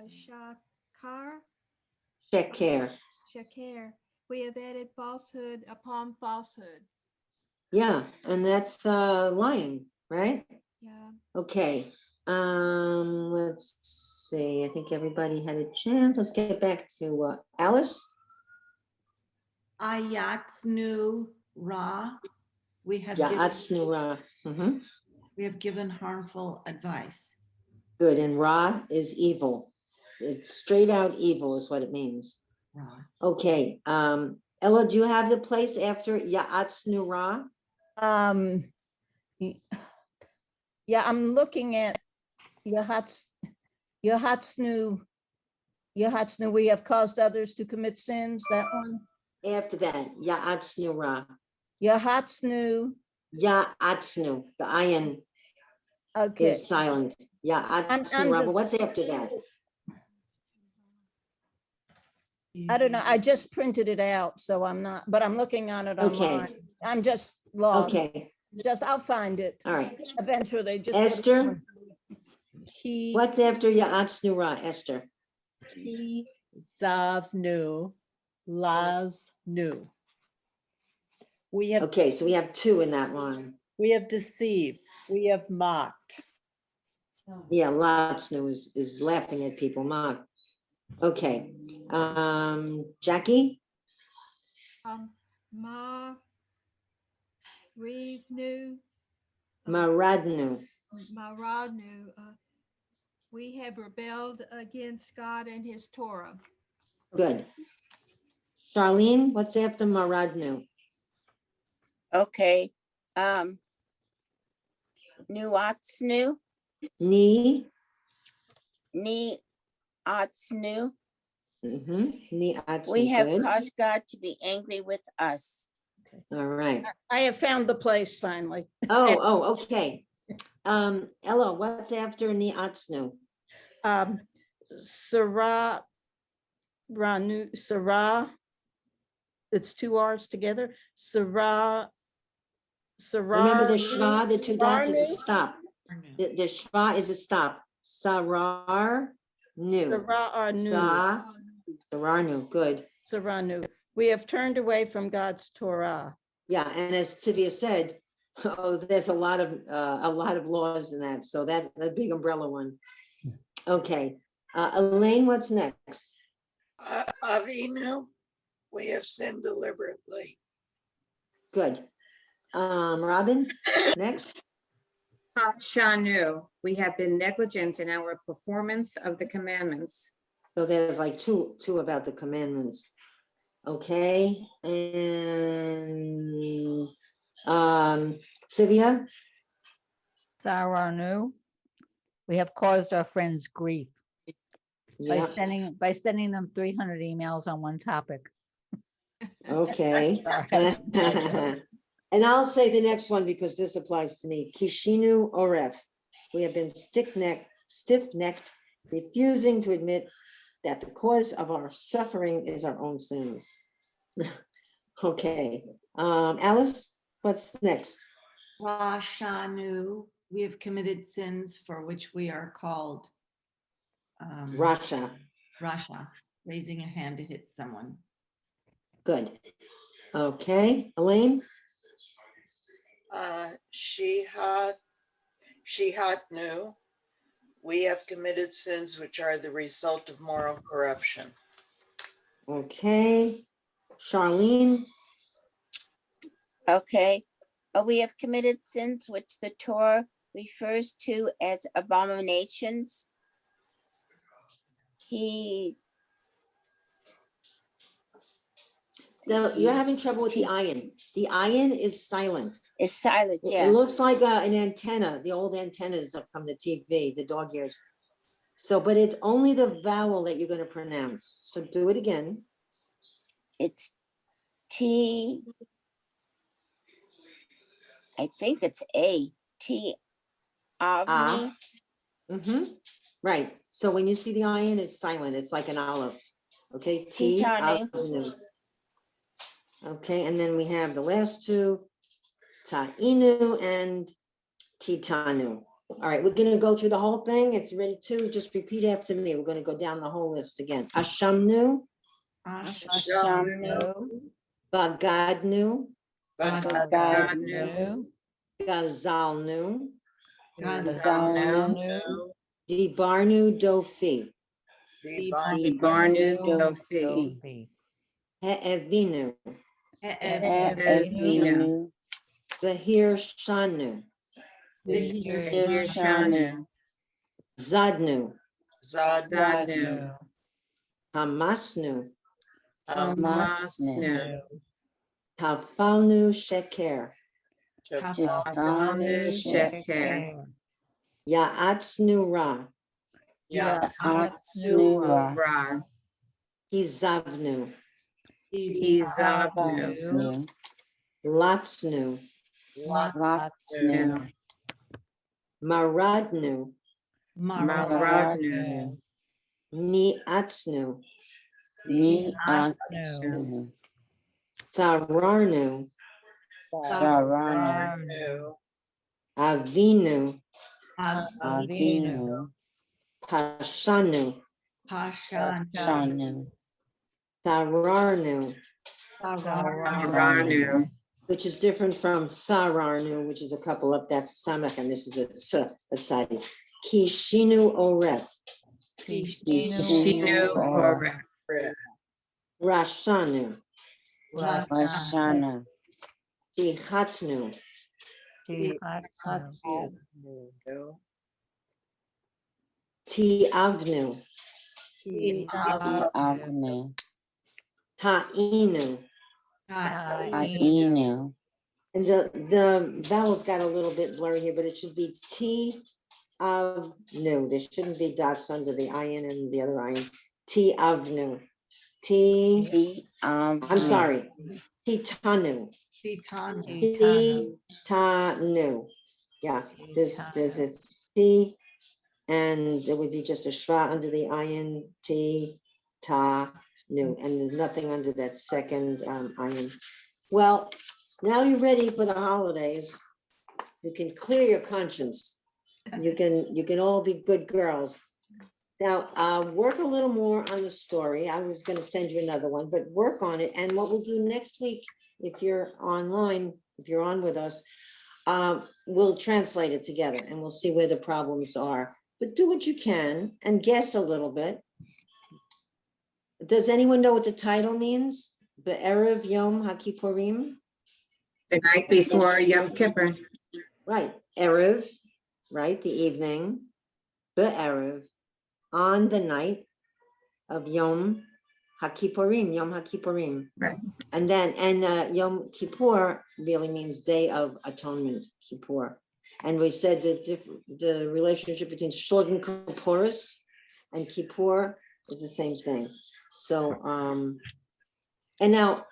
Shakar, Sheker. We have added falsehood upon falsehood. Yeah, and that's lying, right? Yeah. Okay, let's see. I think everybody had a chance. Let's get back to Alice. Ayatsnu Ra. We have given, Ya'atznu Ra. Mhm. we have given harmful advice. Good, and Ra is evil. It's straight out evil is what it means. Ra. Okay, Ella, do you have the place after Ya'atznu Ra? Yeah, I'm looking at Yahatznu, we have caused others to commit sins, that one. After that, Ya'atznu Ra. Yahatznu, Ya'atznu, the ayin okay. is silent. Ya'atznu Ra, but what's after that? I don't know, I just printed it out, so I'm not, but I'm looking on it online. Okay. I'm just lost. Okay, I'll find it all right. eventually. Just Esther? Ki What's after Ya'atznu Ra, Esther? ki zavnu laznu. We have Okay, so we have 2 in that one. deceived, we have mocked. Yeah, Latznu is laughing at people, mock. Okay, Jackie? Ma, Revnu, Maradnu. Maradnu. We have rebelled against God and his Torah. Good. Charlene, what's after Maradnu? Okay, Nuatsnu, Ni. Ni-atsnu. Ni Atznu, We have good. caused God to be angry with us. All right. I have found the place finally. Oh, okay. Ella, what's after Ni Atznu? Sarah, it's 2 R's together. Sarah. Remember the shva, the 2 dots is a Saranu? stop. The shva is a stop. Sarar nu. Sararnu, good. Saranu. We have turned away from God's Torah. Yeah, and as Tivia said, there's a lot of laws in that, so that's a big umbrella one. Okay, Elaine, what's next? Avinu, we have sinned deliberately. Good. Robin, next. Shanu, we have been negligent in our performance of the commandments. So there's like two about the commandments. Okay, and Sivia? Saranu, we have caused our friends grief by Yeah, sending them 300 emails on one topic. okay. And I'll say the next one because this applies to me. Kishinu Oref. We have been stiff-necked, refusing to admit that the cause of our suffering is our own sins. Okay, Alice, what's next? Rashanu, we have committed sins for which we are called. Rasha, Rasha, raising a hand to hit someone. good. Okay, Elaine? Shihatnu, we have committed sins which are the result of moral corruption. Okay, Charlene? Okay, we have committed sins which the Torah refers to as abominations. He Now, you're having trouble with the iron. The iron is silent. is silent, It yeah. looks like an antenna, the old antennas from the TV, the dog ears. So, but it's only the vowel that you're gonna pronounce. So do it again. It's T. I think it's A. T. Avni. Mm-hmm. Right. So when you see the iron, it's silent. It's like an olive. Okay. T. Titani. Avnu. Okay. And then we have the last two, Ta'inu and Titanu. All right. We're going to go through the whole thing. It's ready to just repeat after me. We're going to go down the whole list again. Ashamnu, Ashamnu. Bagadnu, Bagadnu. Gazalnu, Gazalnu. Dibarnu Dofi, Ibarnu Dofi. He'evinu, Evinu. Zahir Shanu, Shanu. Zadnu, Zadnu. Hamasnu, Masnu. Tafalnu Sheker, Afanu Sheker. Ya'atznu Ra, Atsnura. Ra. Hizavnu, Izabnu. Latznu, Latsnu. Maradnu, Maradnu. Ni'atznu, Niatsnu. Sararnu, Saranu. Avinu, Avinu. Pashanu, Shanu. Sararnu, Aranu. which is different from Sararnu, which is a couple up, that's Samach, and this is a T beside it. Kishinu Oref, Shinu Orech. Rashanu, Vashana. Shihatnu, Tiavnu, Avnu. Ta'inu. Ainu. And the vowels got a little bit blurry here, but it should be T of no, there shouldn't be dots under the iron and the other iron. T of no. T, I'm sorry, Titanu. Titanu. Yeah, this it's T, and there would be just a shva under the iron, T, ta, nu, and there's nothing under that second iron. Well, now you're ready for the holidays. You can clear your conscience. You can all be good girls. Now, work a little more on the story. I was gonna send you another one, but work on it. And what we'll do next week, if you're online, if you're on with us, we'll translate it together and we'll see where the problems are. But do what you can and guess a little bit. Does anyone know what the title means? Be'erev Yom HaKippurim? The night before Yom Kippur. Right, Erev, right, the evening, Be'erev, on the night of Yom HaKippurim, Yom HaKippurim. Right. And then, Yom Kippur really means Day of Atonement, Kippur. And we said that the relationship between Shlodim Kippuris and Kippur is the same thing. So, and now,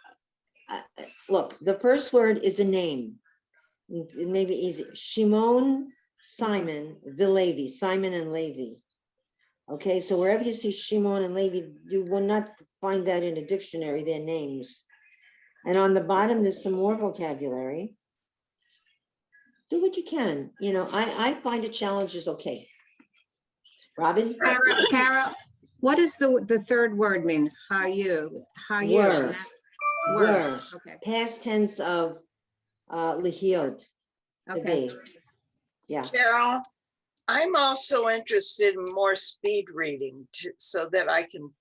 look, the first word is a name. It may be easy. Shimon, Simon, Vilevi, Simon and Levi. Okay, so wherever you see Shimon and Levi, you will not find that in a dictionary, their names. And on the bottom, there's some more vocabulary. Do what you can. You know, I find a challenge is okay. Robin? Carol, what does the third word mean? Hayu. Were. Were. Okay. Past tense of lihiot. To Okay. be. Yeah. Carol, I'm also interested in more speed reading so that I can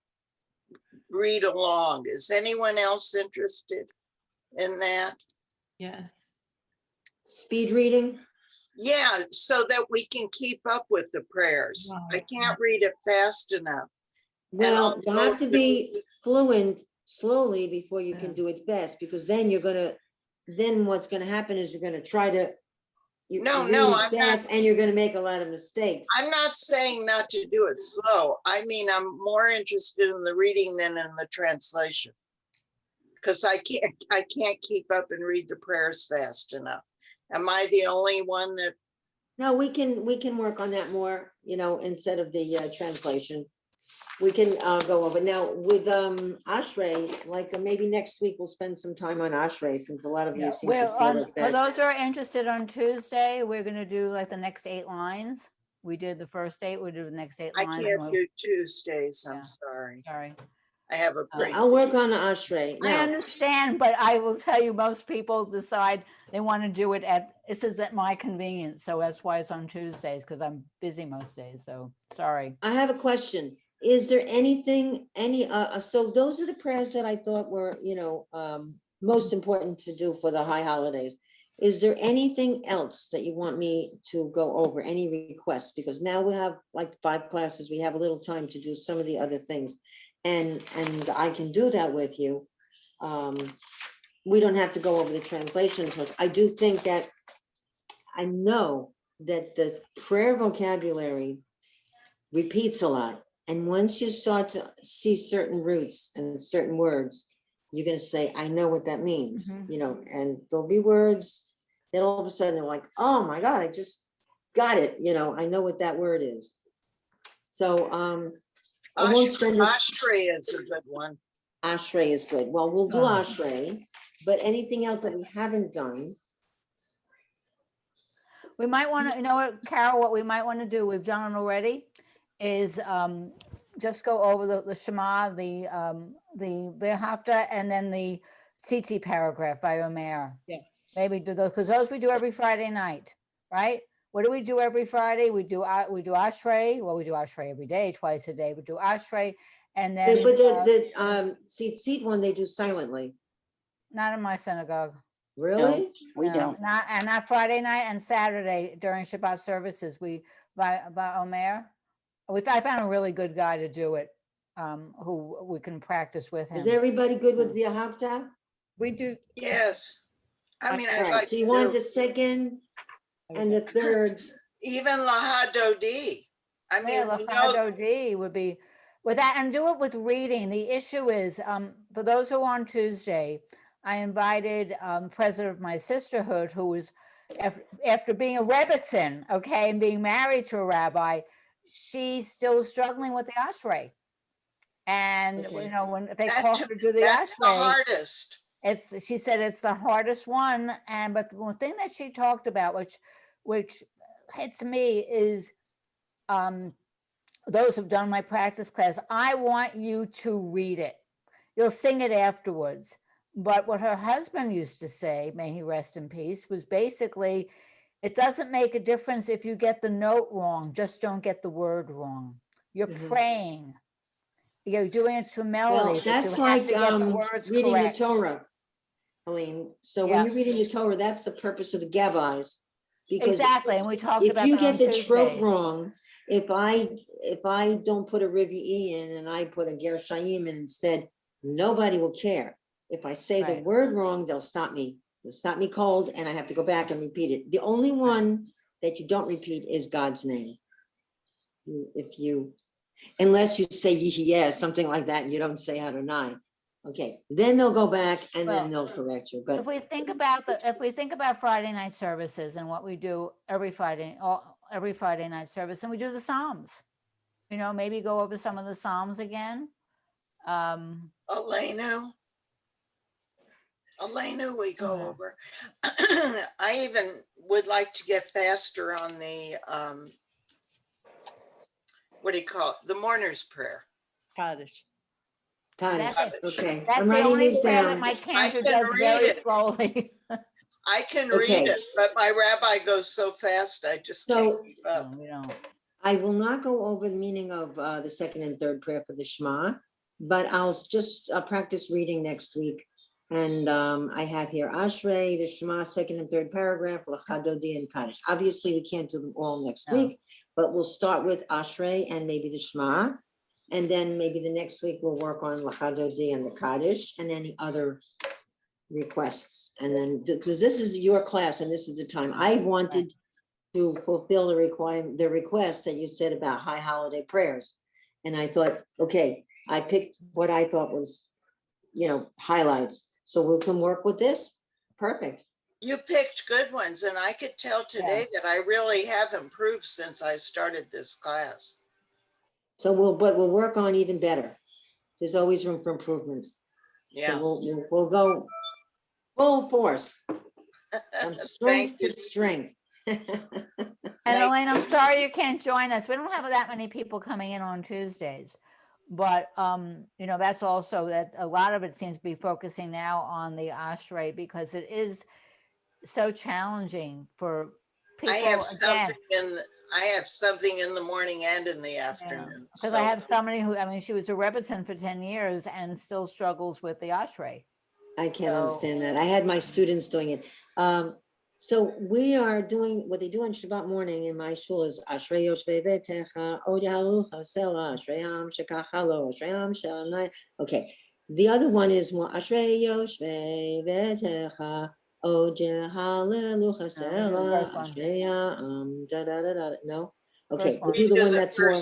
read along. Is anyone else interested in that? Yes. Speed reading. Yeah, so that we can keep up with the prayers. I can't read it fast enough. Well, you also have to be fluent slowly before you can do it fast, because then then what's gonna happen is you're gonna try to. No, you're no, reading I'm not- fast, and you're gonna make a lot of mistakes. I'm not saying not to do it slow. I mean, I'm more interested in the reading than in the translation. Because I can't keep up and read the prayers fast enough. Am I the only one that, No, we can work on that more, instead of the translation. We can go over now with Ashrei, like maybe next week we'll spend some time on Ashrei, since a lot of you seem to Well, feel that for that's. those who are interested, on Tuesday, we're gonna do like the next 8 lines. We did the first 8, we do the next 8 I lines. can't do Tuesdays, Yeah. I'm sorry. Sorry. I have a pretty. I'll work on the Ashrei. I Now, understand, but I will tell you, most people decide they want to do it this is at my convenience, so that's why it's on Tuesdays, because I'm busy most days, so sorry. I have a question. Is there anything, so those are the prayers that I thought were, most important to do for the high holidays. Is there anything else that you want me to go over, any requests? Because now we have like 5 classes, we have a little time to do some of the other things. And I can do that with you. We don't have to go over the translations, but I do think that I know that the prayer vocabulary repeats a lot. And once you start to see certain roots and certain words, you're gonna say, I know what that means, and there'll be words that all of a sudden they're like, oh my God, I just got it, I know what that word is. So I won't spend this. Ashrei is a good one. Ashrei is good. Well, we'll do Ashrei, but anything else that we haven't done? We might want to, what, Carol, what we might want to do, we've done it already, is just go over the Shema, the Behafta, and then the Tzitzi paragraph by Omer. Yes. Maybe do those, because those we do every Friday night, right? What do we do every Friday? We do Ashrei. Well, we do Ashrei every day, twice a day. We do Ashrei, and then But the seat one, they do silently. not in my synagogue. Really? We No, don't. Not Friday night and Saturday during Shabbat services. We by Omer. I found a really good guy to do it, who we can practice with him. Is everybody good with V'ahavta? We do. Yes. I mean, All I'd right, like so you to want do the second and the third. even Lahadodi. I mean, Yeah, we know Lahadodi would be with that, and do it with reading. The issue is, for those who are on Tuesday, I invited president of my sisterhood, who was after being a Rebbetzin, okay, and being married to a rabbi, she's still struggling with the Ashrei. And Okay. when they that call to- her to do the that's the Ashrei, hardest. she said it's the hardest one. But the one thing that she talked about, which hits me, is those who've done my practice class, I want you to read it. You'll sing it afterwards. But what her husband used to say, may he rest in peace, was basically, it doesn't make a difference if you get the note wrong, just don't get the word wrong. You're praying. You're doing it to melody. Well, but that's you have like to get the words reading correct. the Torah, Helene. So Yeah. when you're reading the Torah, that's the purpose of the Gabbis. Because Exactly, and we talked if about you that on get the trope Tuesday. wrong, if I don't put a Rivi'i in and I put a Gershayim in instead, nobody will care. If I say the Right. word wrong, they'll stop me. They'll stop me cold, and I have to go back and repeat it. The only one that you don't repeat is God's name. Unless you say yeah, something like that, and you don't say Adonai. Okay, then they'll go back and then they'll correct you. But If we think about Friday night services and what we do every Friday night service, and we do the Psalms, maybe go over some of the Psalms again. Elena, we go Yeah. over. I even would like to get faster on the, what do you call it? The mourner's prayer. Kaddish. Kaddish, okay. That's I'm the writing only these prayer that down. my cantor can does read very it. slowly. I can Okay. read it, but my rabbi goes so fast, I just can't So keep up. No, we don't. I will not go over the meaning of the second and third prayer for the Shema, but I'll just practice reading next week. And I have here Ashrei, the Shema, second and third paragraph, Lecha Dodi and Kaddish. Obviously, we can't do them all next No. week, but we'll start with Ashrei and maybe the Shema. And then maybe the next week we'll work on Lecha Dodi and the Kaddish and any other requests. And then, because this is your class and this is the time, I wanted to fulfill the request that you said about high holiday prayers. And I thought, okay, I picked what I thought was, highlights. So we can work with this. Perfect. You picked good ones, and I could tell today that I really have improved since I started this class. So we'll work on even better. There's always room for improvements. Yeah. So we'll go full force. From strength to strength. And Elaine, I'm sorry you can't join us. We don't have that many people coming in on Tuesdays. But, that's also that a lot of it seems to be focusing now on the Ashrei because it is so challenging for people. I have something in the morning and in the afternoon. Because I have somebody who, she was a Rebbetzin for 10 years and still struggles with the Ashrei. I can't understand that. I had my students doing it. So we are doing what they do on Shabbat morning in my shul is Ashrei Yoshvei Betecha Od Yahalucha Sela Ashrei Shekacha Lo Ashrei Shalai. Okay, the other one is more Ashrei Yoshvei Betecha Od Yahalucha Sela Ashrei da da da da. No, okay, we'll do the one that's more.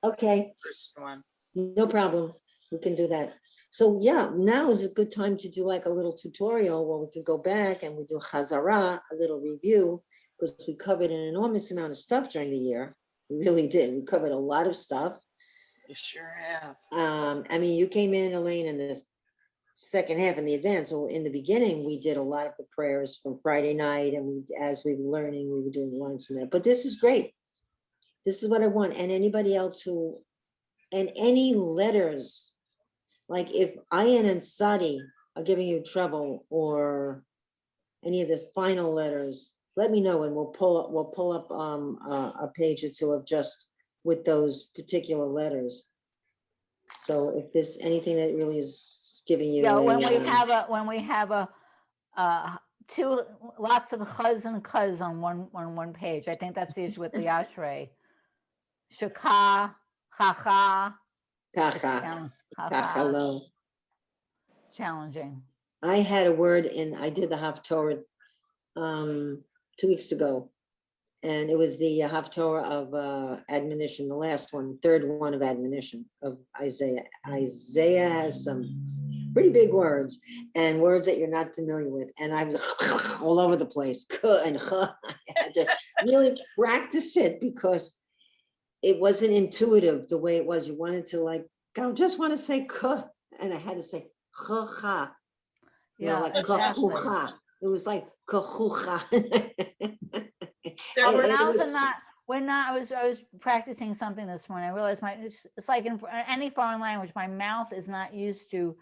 Okay, First one. No problem. We can do that. So yeah, now is a good time to do like a little tutorial where we can go back and we do chazara, a little review, because we covered an enormous amount of stuff during the year. We really did. We covered a lot of stuff. You sure have. You came in, Elaine, in the second half in the advance. So in the beginning, we did a lot of the prayers from Friday night, and as we were learning, we were doing the lines from that. But this is great. This is what I want. And anybody else and any letters. Like if Ayan and Sadi are giving you trouble or any of the final letters, let me know and we'll pull up a page or two of just with those particular letters. So if there's anything that really is giving you. When we have lots of chuz and kuz on one page, I think that's the issue with the Ashrei. Shaka, chacha. Challenging. I had a word I did the Haftorah 2 weeks ago, and it was the Haftorah of admonition, the last one, third one of admonition of Isaiah. Isaiah has some pretty big words and words that you're not familiar with, and I was all over the place. I had to really practice it because it wasn't intuitive the way it was. You wanted to I just want to say "k," and I had to say "cha," like "kachucha." It was like "kachucha." I was practicing something this morning. I realized it's like in any foreign language, my mouth is not used to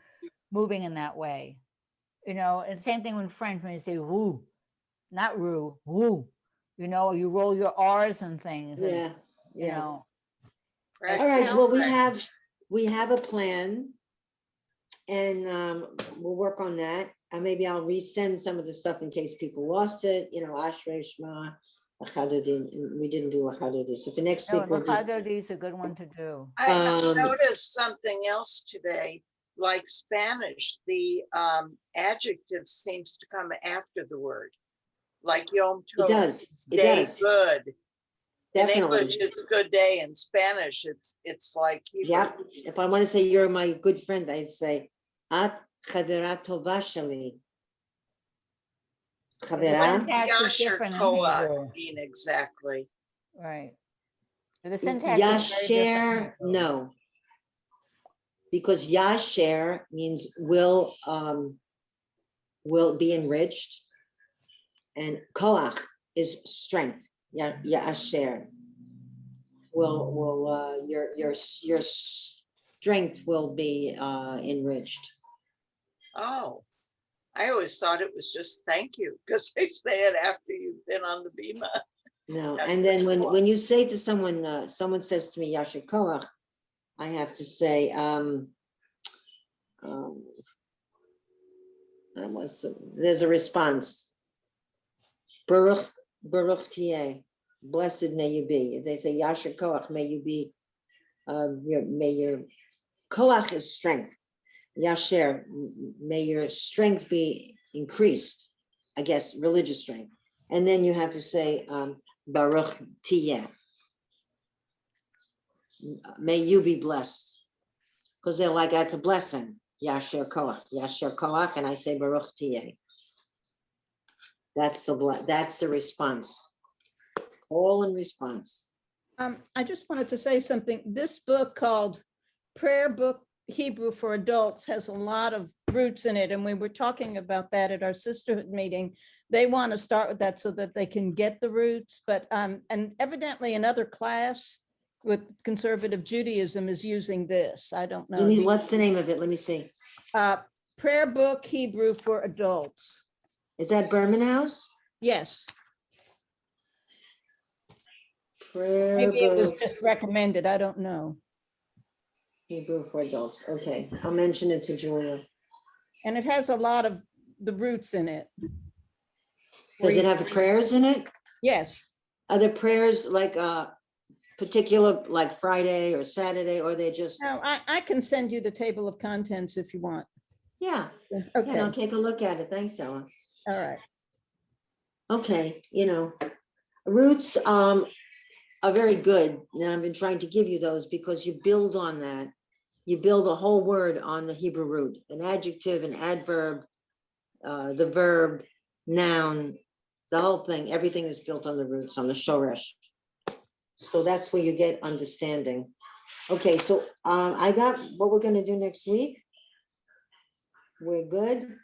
moving in that way. And same thing with French when you say "woo," not "roo," "woo." You roll your R's and things. Yeah. Right. All right. Well, we have a plan, and we'll work on that. Maybe I'll resend some of the stuff in case people lost it. Ashrei Shema, Achadodi. We didn't do Achadodi, so for next week we'll do. Achadodi is a good one to do. I noticed something else today. Like Spanish, the adjective seems to come after the word. Like Yom Tov. It does. Day good. Definitely. In English, it's good day. In Spanish, it's like Hebrew. Yeah. If I want to say you're my good friend, I say At Chavera Tova Shali. Chavera. Yasher Koach, exactly. Right. The syntax. Yasher, no. Because Yasher means will be enriched, and Koach is strength. Yasher will your strength will be enriched. Oh, I always thought it was just thank you because they say it after you've been on the bima. No, and then when you say to someone, someone says to me Yasher Koach, I have to say There's a response. Baruch tieh, blessed may you be. If they say Yasher Koach, may you be, may your Koach is strength. Yasher, may your strength be increased, I guess, religious strength. And then you have to say, Baruch tieh. May you be blessed. Because they're like, that's a blessing. Yasher Koach, and I say Baruch tieh. That's the response. All in response. I just wanted to say something. This book called Prayer Book Hebrew for Adults has a lot of roots in it. And we were talking about that at our sisterhood meeting. They want to start with that so that they can get the roots. But and evidently another class with conservative Judaism is using this. I don't know. What's the name of it? Let me see. Prayer Book Hebrew for Adults. Is that Berman House? Yes. Prayer Maybe it was Book just recommended. I don't know. Hebrew for Adults. Okay, I'll mention it to Julia. And it has a lot of the roots in it. Does it have the prayers in it? Yes. Are there prayers like particular, like Friday or Saturday, or they just? No, I can send you the table of contents if you want. Yeah. Okay. Yeah, I'll take a look at it. Thanks, Ella. All right. Okay, roots are very good. And I've been trying to give you those because you build on that. You build a whole word on the Hebrew root, an adjective, an adverb, the verb, noun, the whole thing. Everything is built on the roots, on the shoresh. So that's where you get understanding. Okay, so I got what we're going to do next week. We're good.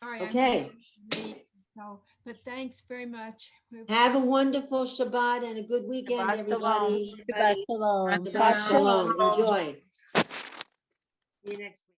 All right. I'm Okay. gonna leave, so, but thanks very much. Have a wonderful Shabbat and a good weekend, Shabbat everybody. Shabbat shalom. Shabbat shalom. Enjoy. See you next week.